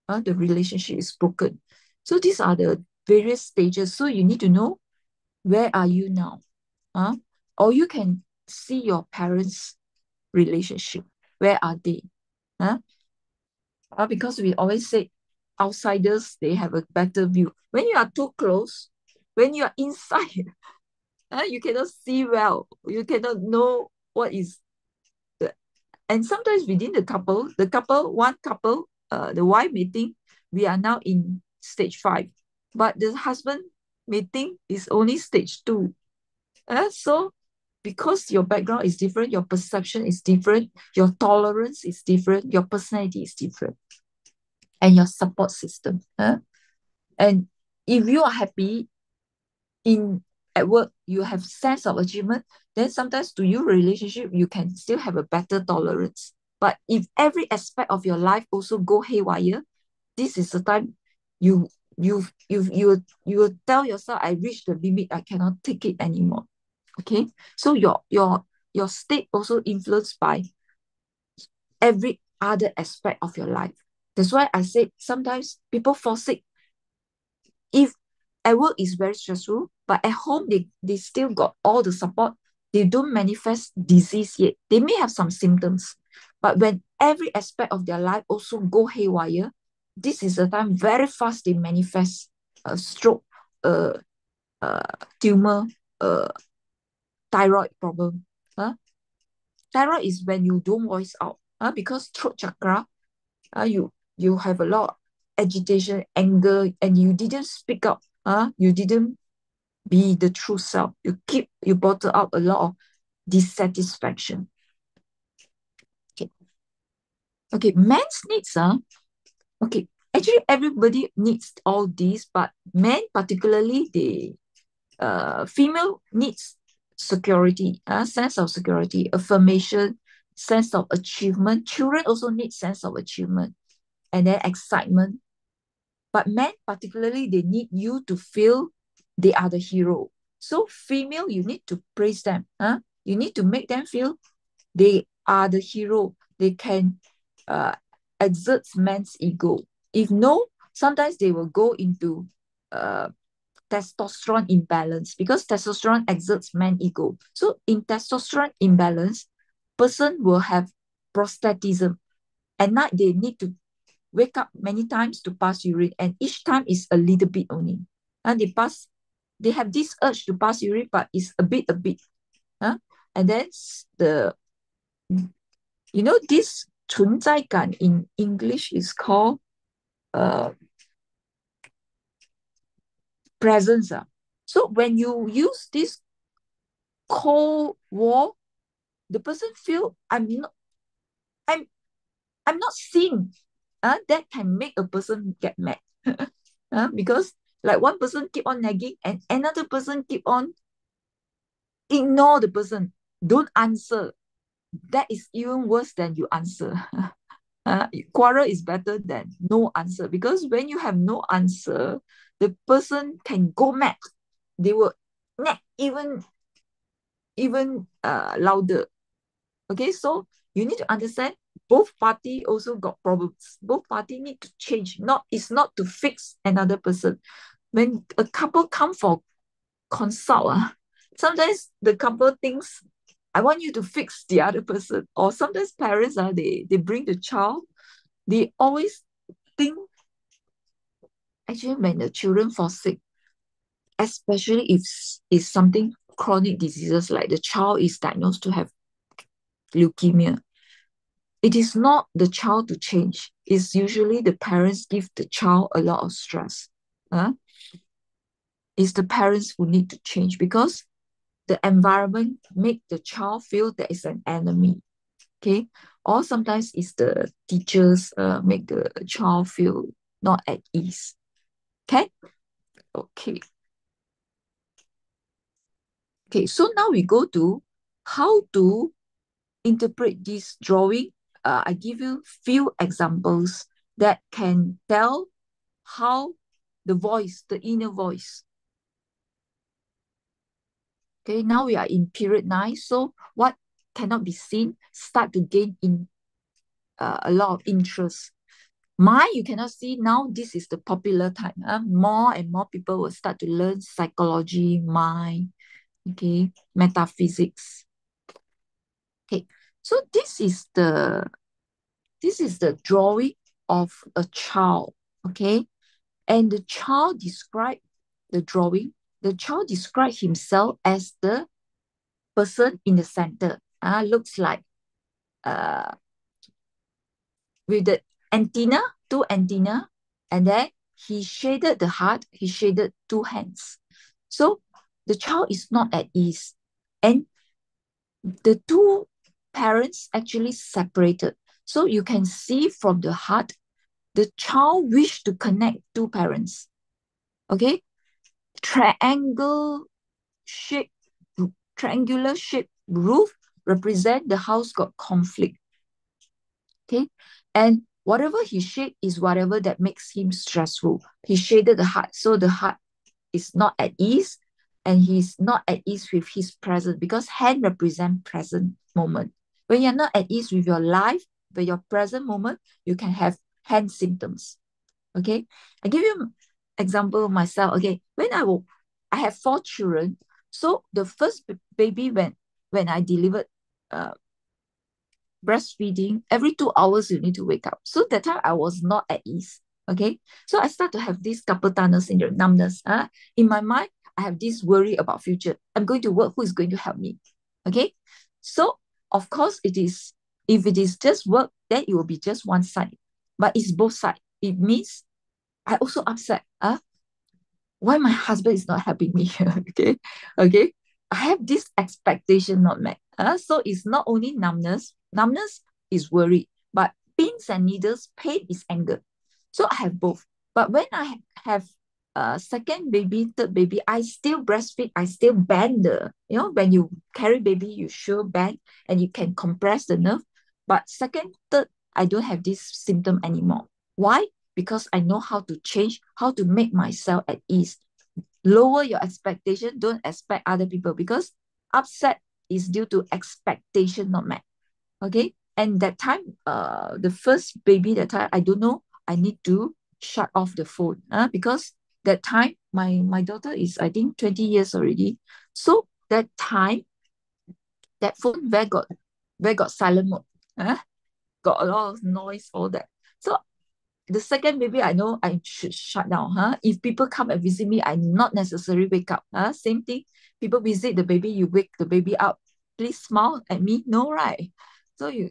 The relationship is broken. So these are the various stages. So you need to know where are you now. Or you can see your parents' relationship. Where are they? Because we always say outsiders, they have a better view. When you are too close, when you are inside, you cannot see well. You cannot know what is the, and sometimes within one couple, the wife may think we are now in stage 5, but the husband may think it's only stage 2. So because your background is different, your perception is different, your tolerance is different, your personality is different, and your support system. And if you are happy at work, you have sense of achievement, then sometimes to your relationship, you can still have a better tolerance. But if every aspect of your life also go haywire, this is the time you will tell yourself, I reached the limit, I cannot take it anymore. Okay, so your state also influenced by every other aspect of your life. That's why I said sometimes people fall sick. If at work is very stressful, but at home they still got all the support, they don't manifest disease yet. They may have some symptoms, but when every aspect of their life also go haywire, this is the time very fast they manifest a stroke, tumor, thyroid problem. Thyroid is when you don't voice out, because throat chakra, you have a lot of agitation, anger, and you didn't speak up. You didn't be the true self. You bottle up a lot of dissatisfaction. Okay, men's needs. Okay, actually everybody needs all these, but men particularly, female needs security, sense of security, affirmation, sense of achievement. Children also need sense of achievement, and then excitement. But men particularly, they need you to feel they are the hero. So female, you need to praise them. You need to make them feel they are the hero. They can exert men's ego. If no, sometimes they will go into testosterone imbalance, because testosterone exerts man ego. So in testosterone imbalance, person will have prostatism. At night, they need to wake up many times to pass urine, and each time is a little bit only. And they have this urge to pass urine, but it's a bit. And then this 存在感 in English is called presence. So when you use this cold war, the person feel I'm not seen. That can make a person get mad. Because like one person keep on nagging and another person keep on ignore the person, don't answer. That is even worse than you answer. Quarrel is better than no answer, because when you have no answer, the person can go mad. They will nag even louder. Okay, so you need to understand both party also got problems. Both party need to change. It's not to fix another person. When a couple come for consult, sometimes the couple thinks, I want you to fix the other person. Or sometimes parents, they bring the child, they always think, actually when the children fall sick, especially if it's something chronic diseases, like the child is diagnosed to have leukemia, it is not the child to change. It's usually the parents give the child a lot of stress. It's the parents who need to change, because the environment make the child feel there is an enemy. Okay, or sometimes it's the teachers make the child feel not at ease. Okay. So now we go to how to interpret this drawing. I give you few examples that can tell how the voice, the inner voice. Okay, now we are in period 9. So what cannot be seen start to gain in a lot of interest. Mind, you cannot see now. This is the popular time. More and more people will start to learn psychology, mind, okay, metaphysics. Okay, so this is the drawing of a child. Okay, and the child describe the drawing. The child describe himself as the person in the center. Looks like with the antenna, 2 antenna, and then he shaded the heart, he shaded 2 hands. So the child is not at ease. And the 2 parents actually separated. So you can see from the heart, the child wish to connect 2 parents. Okay? Triangular shape roof represent the house got conflict. Okay, and whatever he shade is whatever that makes him stressful. He shaded the heart, so the heart is not at ease, and he's not at ease with his present, because hand represent present moment. When you're not at ease with your life, with your present moment, you can have hand symptoms. Okay, I give you example of myself. Okay, when I have 4 children. So the first baby, when I delivered breastfeeding, every 2 hours you need to wake up. So that time I was not at ease. Okay, so I start to have this carpal tunnel syndrome, numbness. In my mind, I have this worry about future. I'm going to work. Who is going to help me? Okay, so of course if it is just work, then it will be just one side. But it's both sides. It means I also upset. Why my husband is not helping me? Okay. I have this expectation not met. So it's not only numbness. Numbness is worry, but pins and needles, pain is anger. So I have both. But when I have second baby, third baby, I still breastfeed. I still bend when you carry baby, you sure bend and you can compress the nerve. But second, third, I don't have this symptom anymore. Why? Because I know how to change, how to make myself at ease. Lower your expectation. Don't expect other people, because upset is due to expectation not met. Okay. And that time, the first baby, that time, I don't know, I need to shut off the phone. Because that time, my daughter is, I think, 20 years already. So that time, that phone where got silent mode. Got a lot of noise, all that. So the second baby, I know I should shut down. If people come and visit me, I not necessarily wake up. Same thing. People visit the baby, you wake the baby up. Please smile at me. No, right? So you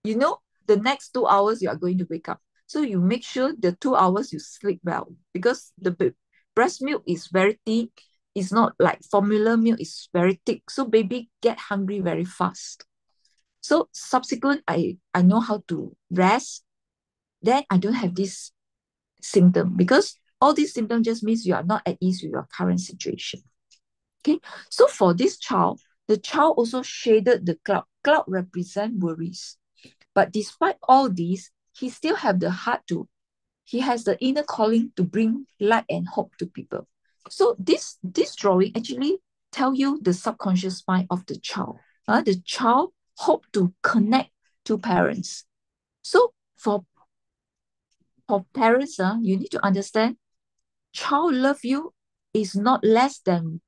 know the next 2 hours you are going to wake up. So you make sure the 2 hours you sleep well, because the breast milk is very thin. It's not like formula milk is very thick. So baby get hungry very fast. So subsequent, I know how to rest. Then I don't have this symptom, because all these symptoms just means you are not at ease with your current situation. Okay, so for this child, the child also shaded the cloud. Cloud represent worries. But despite all these, he still have the heart to, he has the inner calling to bring light and hope to people. So this drawing actually tell you the subconscious mind of the child. The child hope to connect to parents. So for parents, you need to understand, child love you is not less than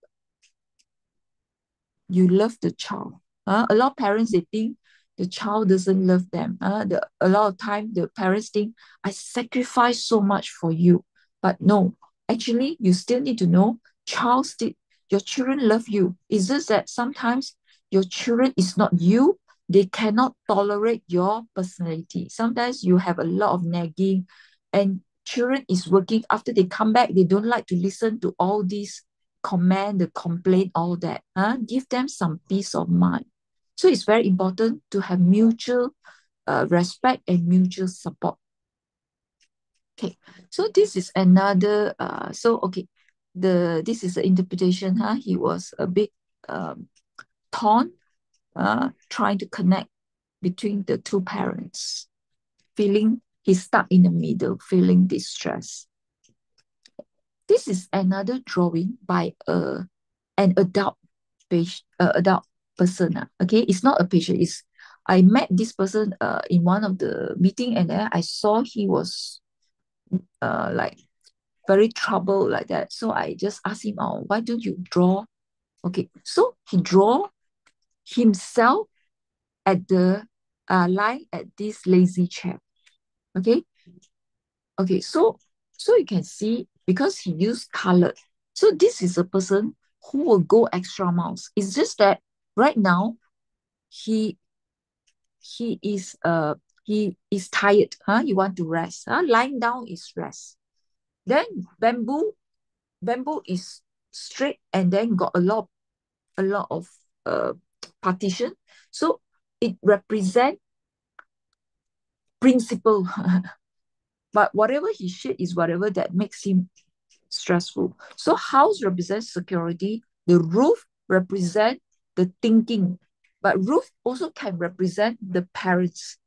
you love the child. A lot of parents, they think the child doesn't love them. A lot of time, the parents think, I sacrifice so much for you. But no, actually, you still need to know, your children love you. It's just that sometimes your children is not you. They cannot tolerate your personality. Sometimes you have a lot of nagging, and children is working. After they come back, they don't like to listen to all these comment, the complaint, all that. Give them some peace of mind. So it's very important to have mutual respect and mutual support. Okay, so this is another, this is the interpretation. He was a bit torn, trying to connect between the two parents, feeling he's stuck in the middle, feeling distressed. This is another drawing by an adult person. Okay, it's not a patient. I met this person in one of the meeting, and then I saw he was like very troubled like that. So I just asked him, "Oh, why don't you draw?" Okay, so he draw himself at the lying at this lazy chair. Okay, so you can see, because he used colored. So this is a person who will go extra miles. It's just that right now he is tired. He want to rest. Lying down is rest. Then bamboo is straight and then got a lot of partition. So it represent principle. But whatever he shade is whatever that makes him stressful. So house represents security. The roof represent the thinking. But roof also can represent the parents.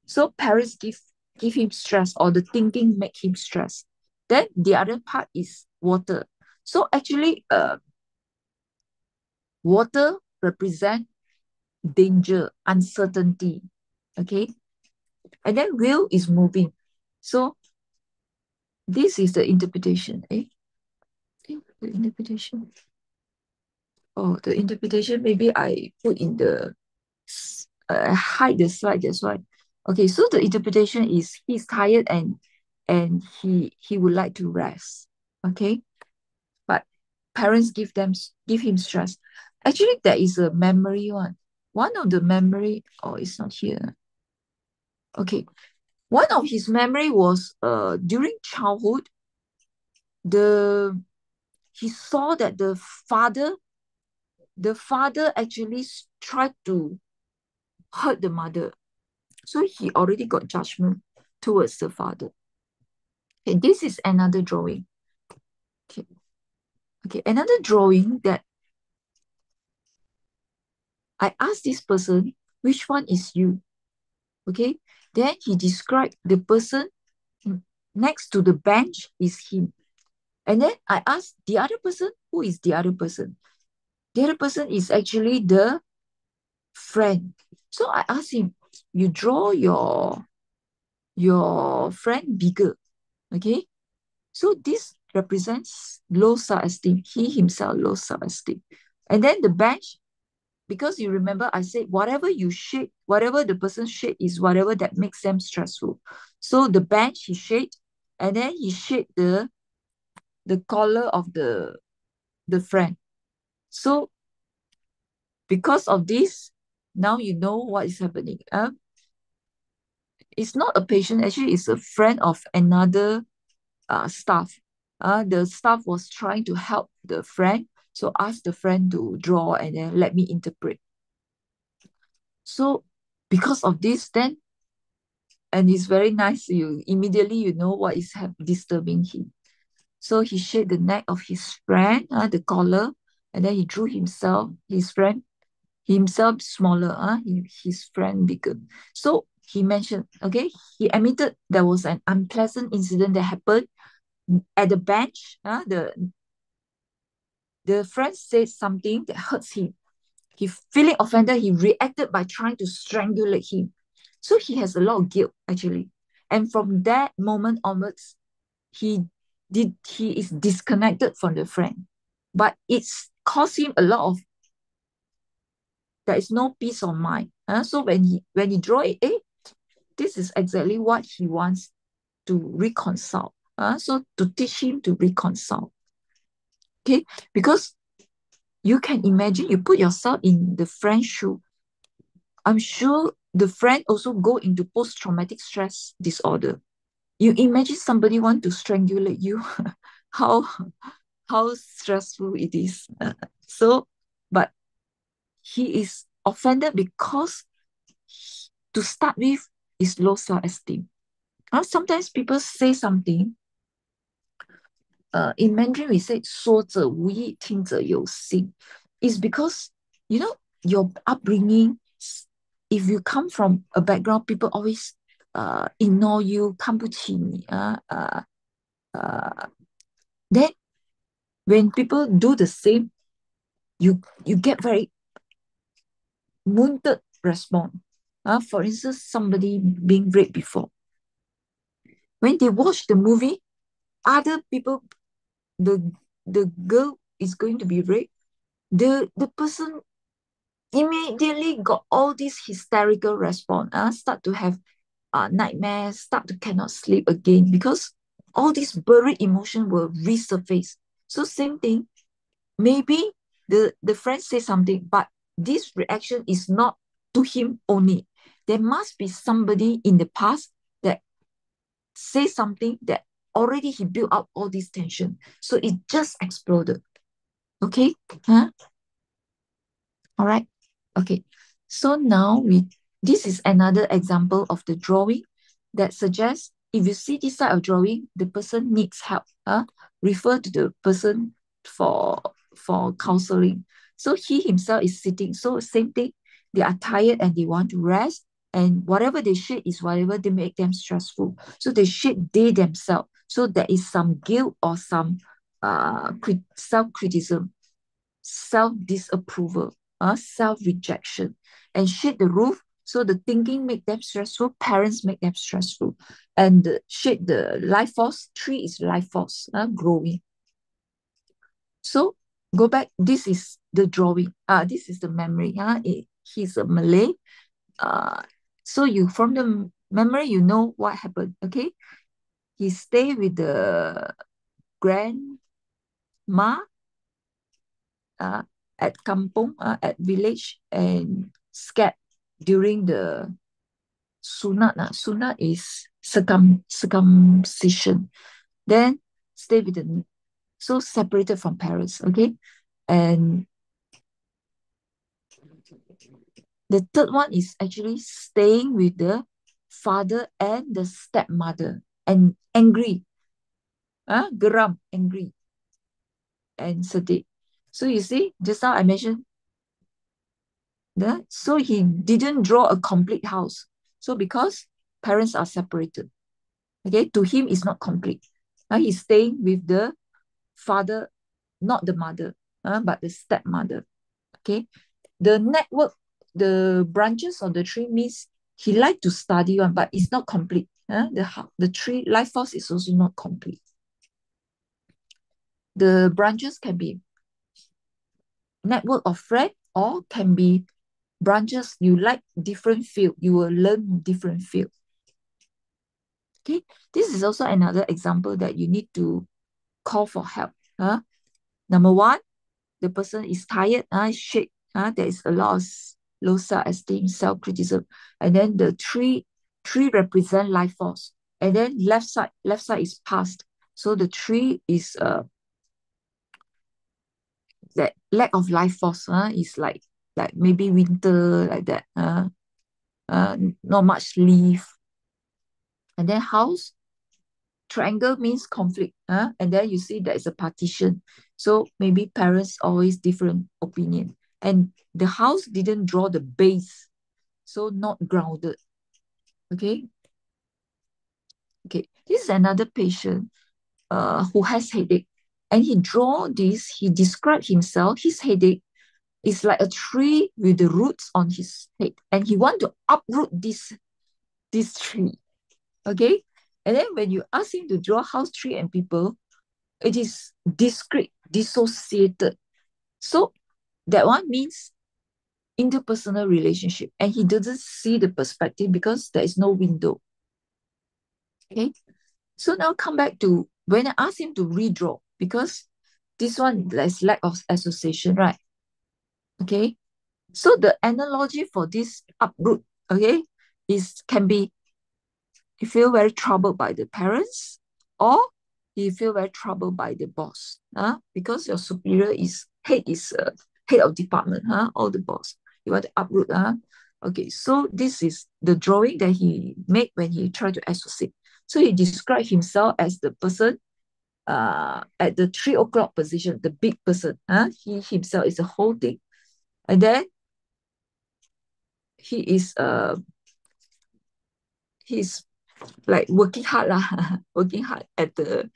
So parents give him stress, or the thinking make him stress. Then the other part is water. So actually, water represent danger, uncertainty. Okay. And then wheel is moving. So this is the interpretation. The interpretation. Oh, the interpretation, maybe I put in the hide the slide, that's why. Okay, so the interpretation is he's tired and he would like to rest. Okay, but parents give him stress. Actually, there is a memory one. One of the memory, it's not here. Okay, one of his memory was during childhood, he saw that the father actually tried to hurt the mother. So he already got judgment towards the father. Okay, this is another drawing. Okay, another drawing that I asked this person, which one is you? Okay, then he described the person next to the bench is him. And then I asked the other person, who is the other person? The other person is actually the friend. So I asked him, you draw your friend bigger. Okay, so this represents low self-esteem. He himself low self-esteem. And then the bench, because you remember I said whatever you shade, whatever the person shade is whatever that makes them stressful. So the bench he shade, and then he shade the collar of the friend. So because of this, now you know what is happening. It's not a patient, actually it's a friend of another staff. The staff was trying to help the friend, so ask the friend to draw and then let me interpret. So because of this, then, and it's very nice, you immediately know what is disturbing him. So he shaded the neck of his friend, the collar, and then he drew his friend, himself smaller, his friend bigger. So he mentioned, okay, he admitted there was an unpleasant incident that happened at the bench. The friend said something that hurts him. He feeling offended, he reacted by trying to strangulate him. So he has a lot of guilt, actually. And from that moment onwards, he is disconnected from the friend. But it's caused him a lot of, there is no peace of mind. So when he draw it, this is exactly what he wants to reconcile. So to teach him to reconcile. Okay, because you can imagine, you put yourself in the friend's shoe. I'm sure the friend also go into post-traumatic stress disorder. You imagine somebody want to strangulate you, how stressful it is. But he is offended because to start with is low self-esteem. Sometimes people say something. In Mandarin we say 说者无意，听者有心. It's because your upbringing. If you come from a background, people always ignore you, 看不起你, then when people do the same, you get very wounded response. For instance, somebody being raped before. When they watch the movie, other people, the girl is going to be raped, the person immediately got all this hysterical response, start to have nightmares, start to cannot sleep again, because all these buried emotion will resurface. So same thing, maybe the friend say something, but this reaction is not to him only. There must be somebody in the past that say something that already he built up all this tension. So it just exploded. Okay? All right. Okay. So now this is another example of the drawing that suggests if you see this type of drawing, the person needs help. Refer to the person for counseling. So he himself is sitting. So same thing. They are tired and they want to rest. And whatever they shed is whatever they make them stressful. So they shed they themselves. So there is some guilt or some self-criticism, self-disapproval, self-rejection. And shade the roof, so the thinking make them stressful, parents make them stressful. And shade the life force, tree is life force, growing. So go back, this is the drawing, this is the memory. He's a Malay. So you from the memory, you know what happened, okay? He stayed with the grandma at kampong, at village, and scared during the sunat. Sunat is circumcision. Then stay with the, so separated from parents, okay? And the third one is actually staying with the father and the stepmother, and angry, geram, angry, and sedih. So you see, just now I mentioned, so he didn't draw a complete house. So because parents are separated, okay, to him it's not complete. He's staying with the father, not the mother, but the stepmother. Okay, the network, the branches of the tree means he liked to study one, but it's not complete. The tree life force is also not complete. The branches can be network of friend, or can be branches you like different field, you will learn different field. Okay, this is also another example that you need to call for help. Number one, the person is tired, shake, there is a lot of low self-esteem, self-criticism. And then the tree represent life force. And then left side is past. So the tree is that lack of life force, is like maybe winter, like that. Not much leaf. And then house, triangle means conflict, and then you see there is a partition. So maybe parents always different opinion. And the house didn't draw the base, so not grounded. Okay. Okay. This is another patient who has headache. And he draw this, he described himself, his headache is like a tree with the roots on his head. And he want to uproot this tree. Okay. And then when you ask him to draw house tree and people, it is discrete, dissociated. So that one means interpersonal relationship. And he doesn't see the perspective because there is no window. Okay. So now come back to when I asked him to redraw, because this one there's lack of association, right? Okay. So the analogy for this uproot, okay, can be you feel very troubled by the parents, or you feel very troubled by the boss, because your superior is head of department, or the boss. You want to uproot, Okay, so this is the drawing that he made when he tried to associate. So he described himself as the person at the 3 o'clock position, the big person. He himself is a whole thing. And then he's like working hard working hard at the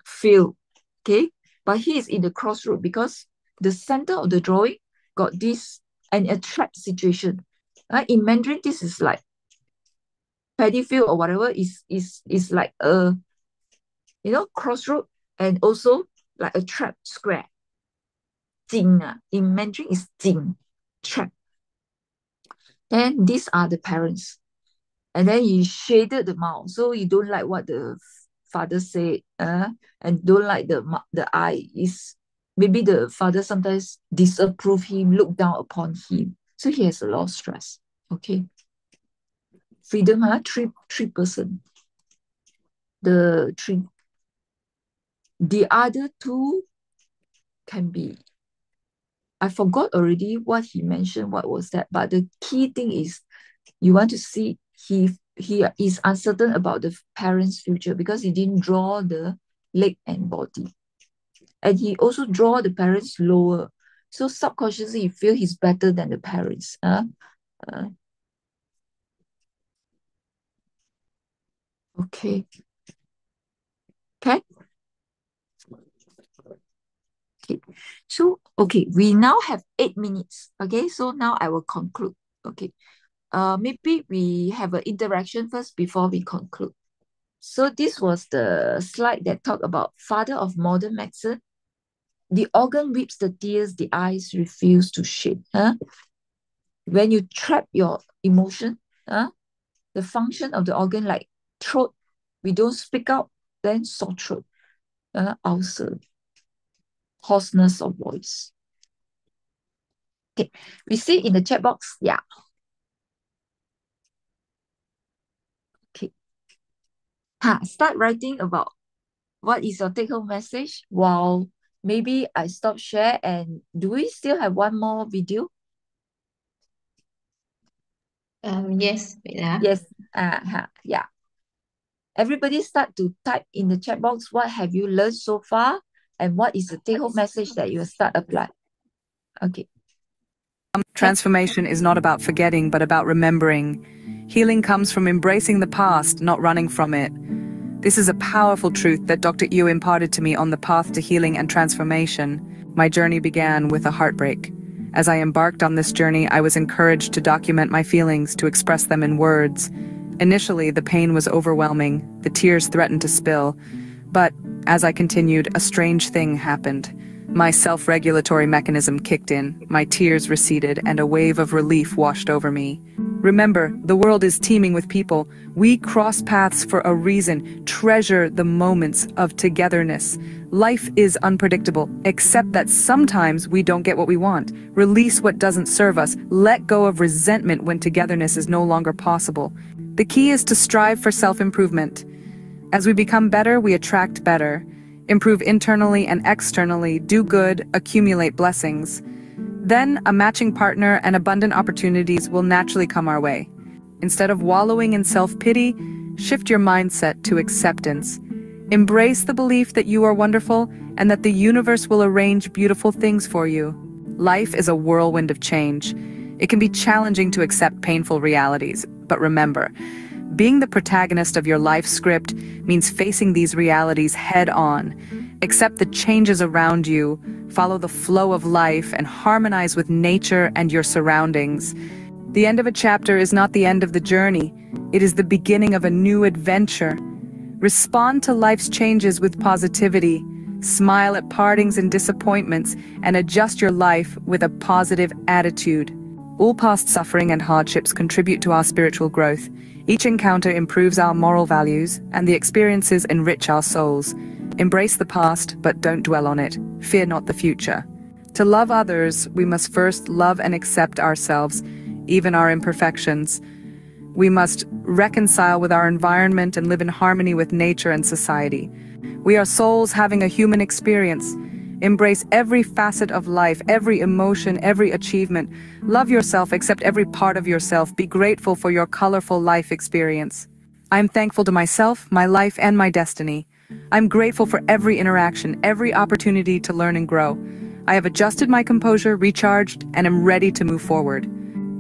field. Okay, but he is in the crossroad because the center of the drawing got this an attract situation. In Mandarin, this is like paddy field or whatever is like a crossroad, and also like a trap square. Jing, in Mandarin is jing, trap. Then these are the parents. And then he shaded the mouth. So you don't like what the father said, and don't like the eye. Is maybe the father sometimes disapprove him, look down upon him. So he has a lot of stress. Okay. Freedom, three person. The other two can be, I forgot already what he mentioned, what was that, but the key thing is you want to see he is uncertain about the parents' future because he didn't draw the leg and body. And he also draw the parents lower. So subconsciously he feel he's better than the parents. Okay. Okay. Okay. So, okay, we now have 8 minutes. Okay, so now I will conclude. Okay. Maybe we have an interaction first before we conclude. So this was the slide that talked about father of modern medicine. The organ weeps the tears, the eyes refuse to shed. When you trap your emotion, the function of the organ like throat, we don't speak out, then sore throat, ulcer, hoarseness of voice. Okay, we see in the chat box, yeah. Okay. Start writing about what is your take-home message while maybe I stop share. And do we still have one more video? Yes, Yes. Yeah. Everybody start to type in the chat box, what have you learned so far? And what is the take-home message that you start apply? Okay. Transformation is not about forgetting, but about remembering. Healing comes from embracing the past, not running from it. This is a powerful truth that Dr. Yu imparted to me on the path to healing and transformation. My journey began with a heartbreak. As I embarked on this journey, I was encouraged to document my feelings, to express them in words. Initially, the pain was overwhelming. The tears threatened to spill. But as I continued, a strange thing happened. My self-regulatory mechanism kicked in, my tears receded, and a wave of relief washed over me. Remember, the world is teeming with people. We cross paths for a reason. Treasure the moments of togetherness. Life is unpredictable, except that sometimes we don't get what we want. Release what doesn't serve us. Let go of resentment when togetherness is no longer possible. The key is to strive for self-improvement. As we become better, we attract better. Improve internally and externally, do good, accumulate blessings. Then a matching partner and abundant opportunities will naturally come our way. Instead of wallowing in self-pity, shift your mindset to acceptance. Embrace the belief that you are wonderful and that the universe will arrange beautiful things for you. Life is a whirlwind of change. It can be challenging to accept painful realities, but remember, being the protagonist of your life script means facing these realities head on. Accept the changes around you, follow the flow of life, and harmonize with nature and your surroundings. The end of a chapter is not the end of the journey. It is the beginning of a new adventure. Respond to life's changes with positivity. Smile at partings and disappointments, and adjust your life with a positive attitude. All past suffering and hardships contribute to our spiritual growth. Each encounter improves our moral values, and the experiences enrich our souls. Embrace the past, but don't dwell on it. Fear not the future. To love others, we must first love and accept ourselves, even our imperfections. We must reconcile with our environment and live in harmony with nature and society. We are souls having a human experience. Embrace every facet of life, every emotion, every achievement. Love yourself, accept every part of yourself. Be grateful for your colorful life experience. I am thankful to myself, my life, and my destiny. I'm grateful for every interaction, every opportunity to learn and grow. I have adjusted my composure, recharged, and am ready to move forward.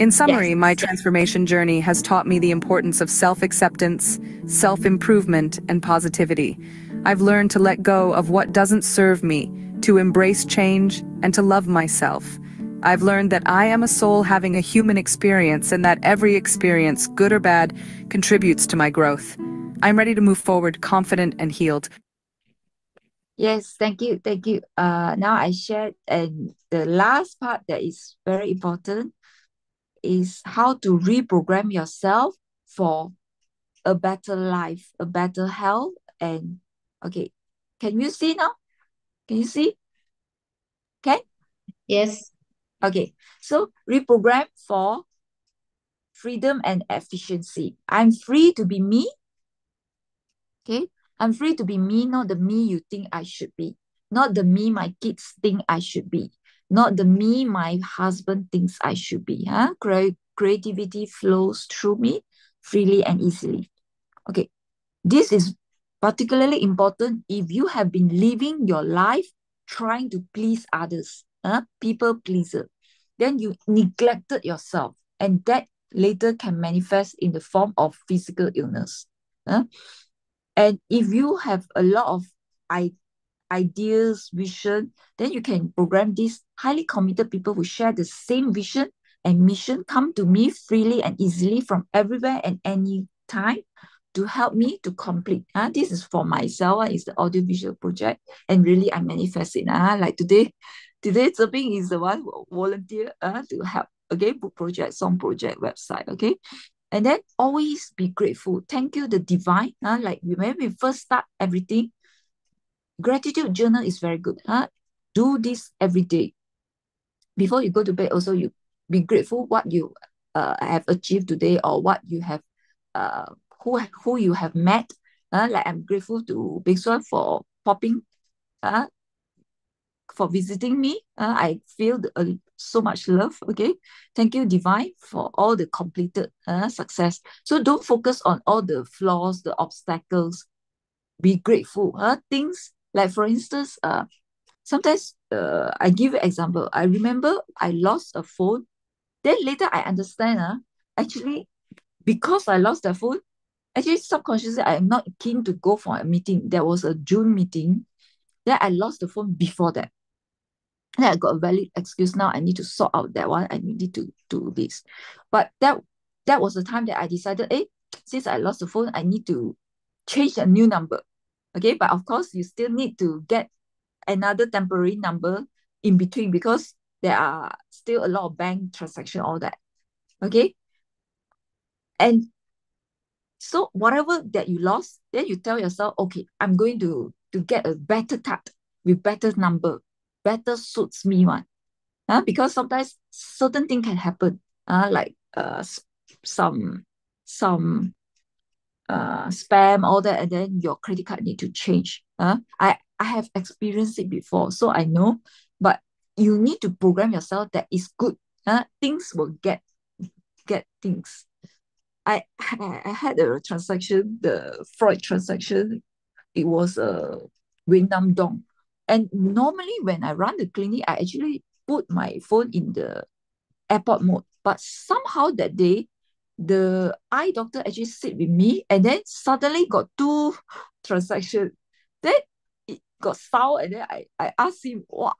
In summary, my transformation journey has taught me the importance of self-acceptance, self-improvement, and positivity. I've learned to let go of what doesn't serve me, to embrace change, and to love myself. I've learned that I am a soul having a human experience, and that every experience, good or bad, contributes to my growth. I'm ready to move forward confident and healed. Yes, thank you, thank you. Now I shared, and the last part that is very important is how to reprogram yourself for a better life, a better health. And okay, can you see now? Can you see? Can? Yes. Okay, so reprogram for freedom and efficiency. I'm free to be me. Okay, I'm free to be me, not the me you think I should be, not the me my kids think I should be, not the me my husband thinks I should be. Creativity flows through me freely and easily. Okay, this is particularly important if you have been living your life trying to please others, people pleaser. Then you neglected yourself, and that later can manifest in the form of physical illness. And if you have a lot of ideas, vision, then you can program these highly committed people who share the same vision and mission come to me freely and easily from everywhere and any time to help me to complete. This is for myself. It's the audiovisual project, and really I manifest it. Like today Zebing is the one who volunteer to help. Okay, book project, song project, website. Okay. And then always be grateful. Thank you, the divine. Like when we first start everything, gratitude journal is very good. Do this every day. Before you go to bed, also you be grateful what you have achieved today, or what you have who you have met. Like I'm grateful to Big Swan for popping, for visiting me. I feel so much love. Okay, thank you, divine, for all the completed success. So don't focus on all the flaws, the obstacles. Be grateful. Things like, for instance, sometimes I give you example. I remember I lost a phone. Then later I understand. Actually, because I lost the phone, actually subconsciously I am not keen to go for a meeting. There was a June meeting. Then I lost the phone before that. Then I got a valid excuse. Now I need to sort out that one. I need to do this. But that was the time that I decided, since I lost the phone, I need to change a new number. Okay, but of course you still need to get another temporary number in between, because there are still a lot of bank transaction, all that. Okay. And so whatever that you lost, then you tell yourself, okay, I'm going to get a better card with better number, better suits me one. Because sometimes certain thing can happen, like some spam, all that, and then your credit card need to change. I have experienced it before, so I know. But you need to program yourself that is good. Things will get things. I had a transaction, the Freud transaction. It was a Vietnam Dong. And normally when I run the clinic, I actually put my phone in the airport mode. But somehow that day, the eye doctor actually sit with me, and then suddenly got two transactions. Then it got sound, and then I asked him, what?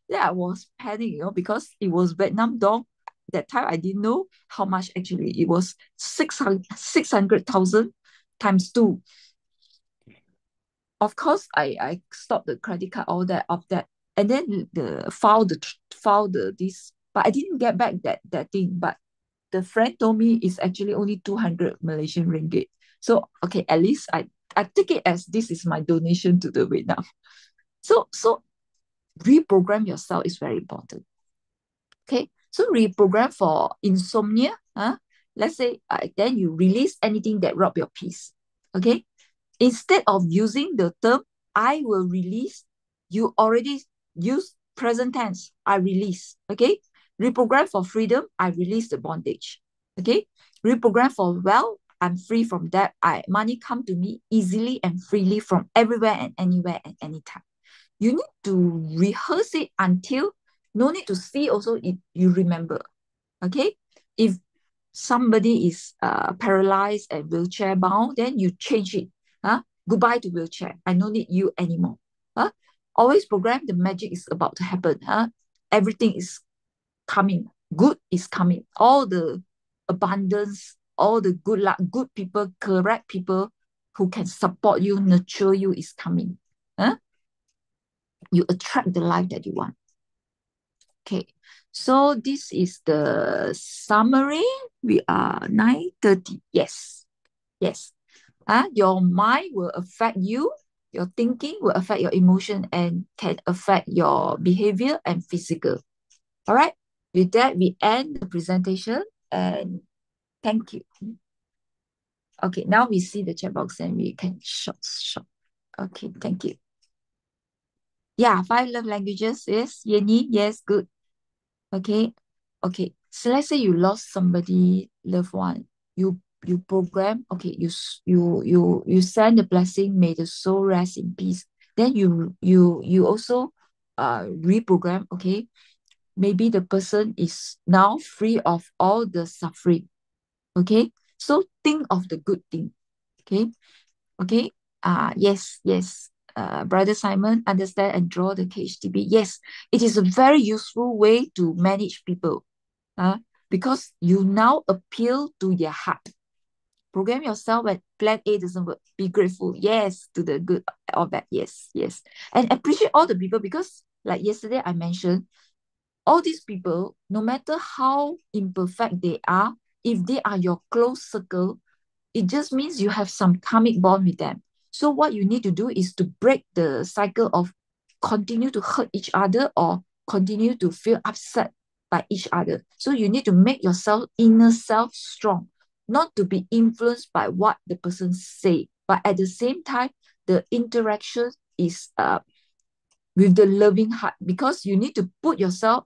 Then I was panicking, because it was Vietnam dong. That time I didn't know how much actually. It was 600,000 times two. Of course, I stopped the credit card, all that of that, and then file this, but I didn't get back that thing. But the friend told me it's actually only 200 Malaysian ringgit. So okay, at least I take it as this is my donation to the Vietnam. So reprogram yourself is very important. Okay, so reprogram for insomnia. Let's say then you release anything that rob your peace. Okay, instead of using the term I will release, you already use present tense. I release. Okay, reprogram for freedom. I release the bondage. Okay, reprogram for wealth. I'm free from debt. Money come to me easily and freely from everywhere and anywhere and anytime. You need to rehearse it until no need to see also you remember. Okay, if somebody is paralyzed and wheelchair bound, then you change it. Goodbye to wheelchair. I don't need you anymore. Always program the magic is about to happen. Everything is coming. Good is coming. All the abundance, all the good luck, good people, correct people who can support you, nurture you is coming. You attract the life that you want. Okay, so this is the summary. We are 9:30. Yes. Your mind will affect you. Your thinking will affect your emotion and can affect your behavior and physical. All right. With that, we end the presentation and thank you. Okay, now we see the chat box and we can short. Okay, thank you. Yeah, 5 love languages is Yenny. Yes, good. Okay. So let's say you lost somebody, loved one. You program. Okay. You send the blessing. May the soul rest in peace. Then you also reprogram. Okay. Maybe the person is now free of all the suffering. Okay. So think of the good thing. Okay. Yes. Brother Simon, understand and draw the KHDB. Yes, it is a very useful way to manage people. Because you now appeal to their heart. Program yourself when plan A doesn't work. Be grateful. Yes, to the good or bad. Yes. And appreciate all the people, because like yesterday I mentioned, all these people, no matter how imperfect they are, if they are your close circle, it just means you have some karmic bond with them. So what you need to do is to break the cycle of continue to hurt each other or continue to feel upset by each other. So you need to make yourself inner self strong, not to be influenced by what the person say, but at the same time, the interaction is with the loving heart, because you need to put yourself.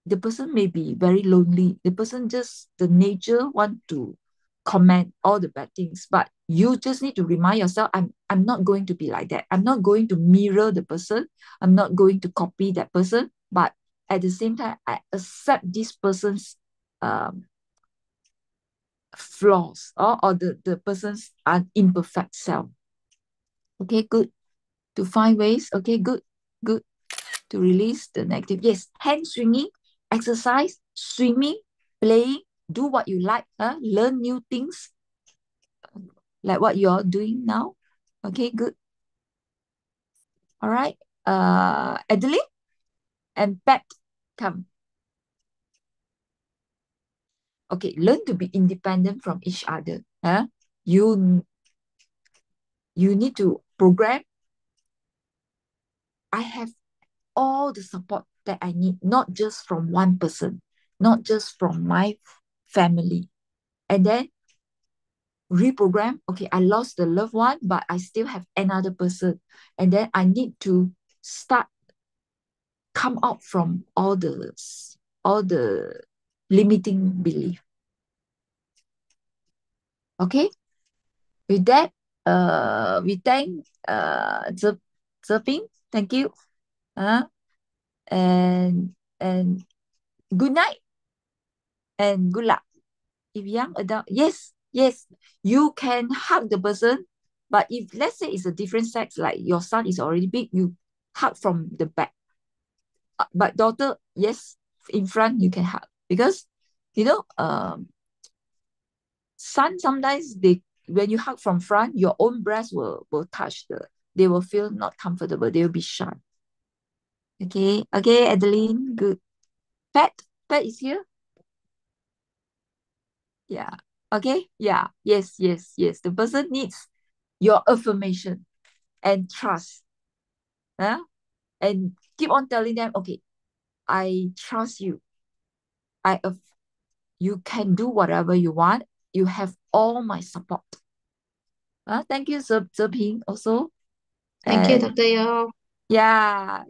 The person may be very lonely. The person just the nature want to comment all the bad things, but you just need to remind yourself, I'm not going to be like that. I'm not going to mirror the person. I'm not going to copy that person. But at the same time, I accept this person's flaws or the person's imperfect self. Okay, good. To find ways. Okay, good. To release the negative. Yes, hand swinging, exercise, swimming, playing, do what you like, learn new things, like what you're doing now. Okay, good. All right. Adeline and Pat, come. Okay, learn to be independent from each other. You need to program. I have all the support that I need, not just from one person, not just from my family. And then reprogram. Okay, I lost the loved one, but I still have another person. And then I need to start come out from all the limiting belief. Okay, with that, we thank Zeping. Thank you. And good night. and good luck. If young adult, yes, you can hug the person, but if let's say it's a different sex, like your son is already big, you hug from the back. But daughter, yes, in front you can hug because son sometimes when you hug from front, your own breast will touch they will feel not comfortable. They will be shy. Okay, Adeline, good. Pat is here. Yeah. Okay. Yeah. Yes. The person needs your affirmation and trust. Huh? And keep on telling them, okay, I trust you. You can do whatever you want. You have all my support. Thank you, Zeping, also. Thank you, And Dr. Yo. yeah.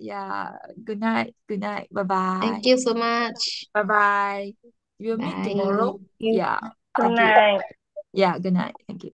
Good night. Bye-bye. Thank you so much. Bye-bye. We'll meet Bye. tomorrow. you. Yeah. Good Okay. night. Yeah, good night. Thank you.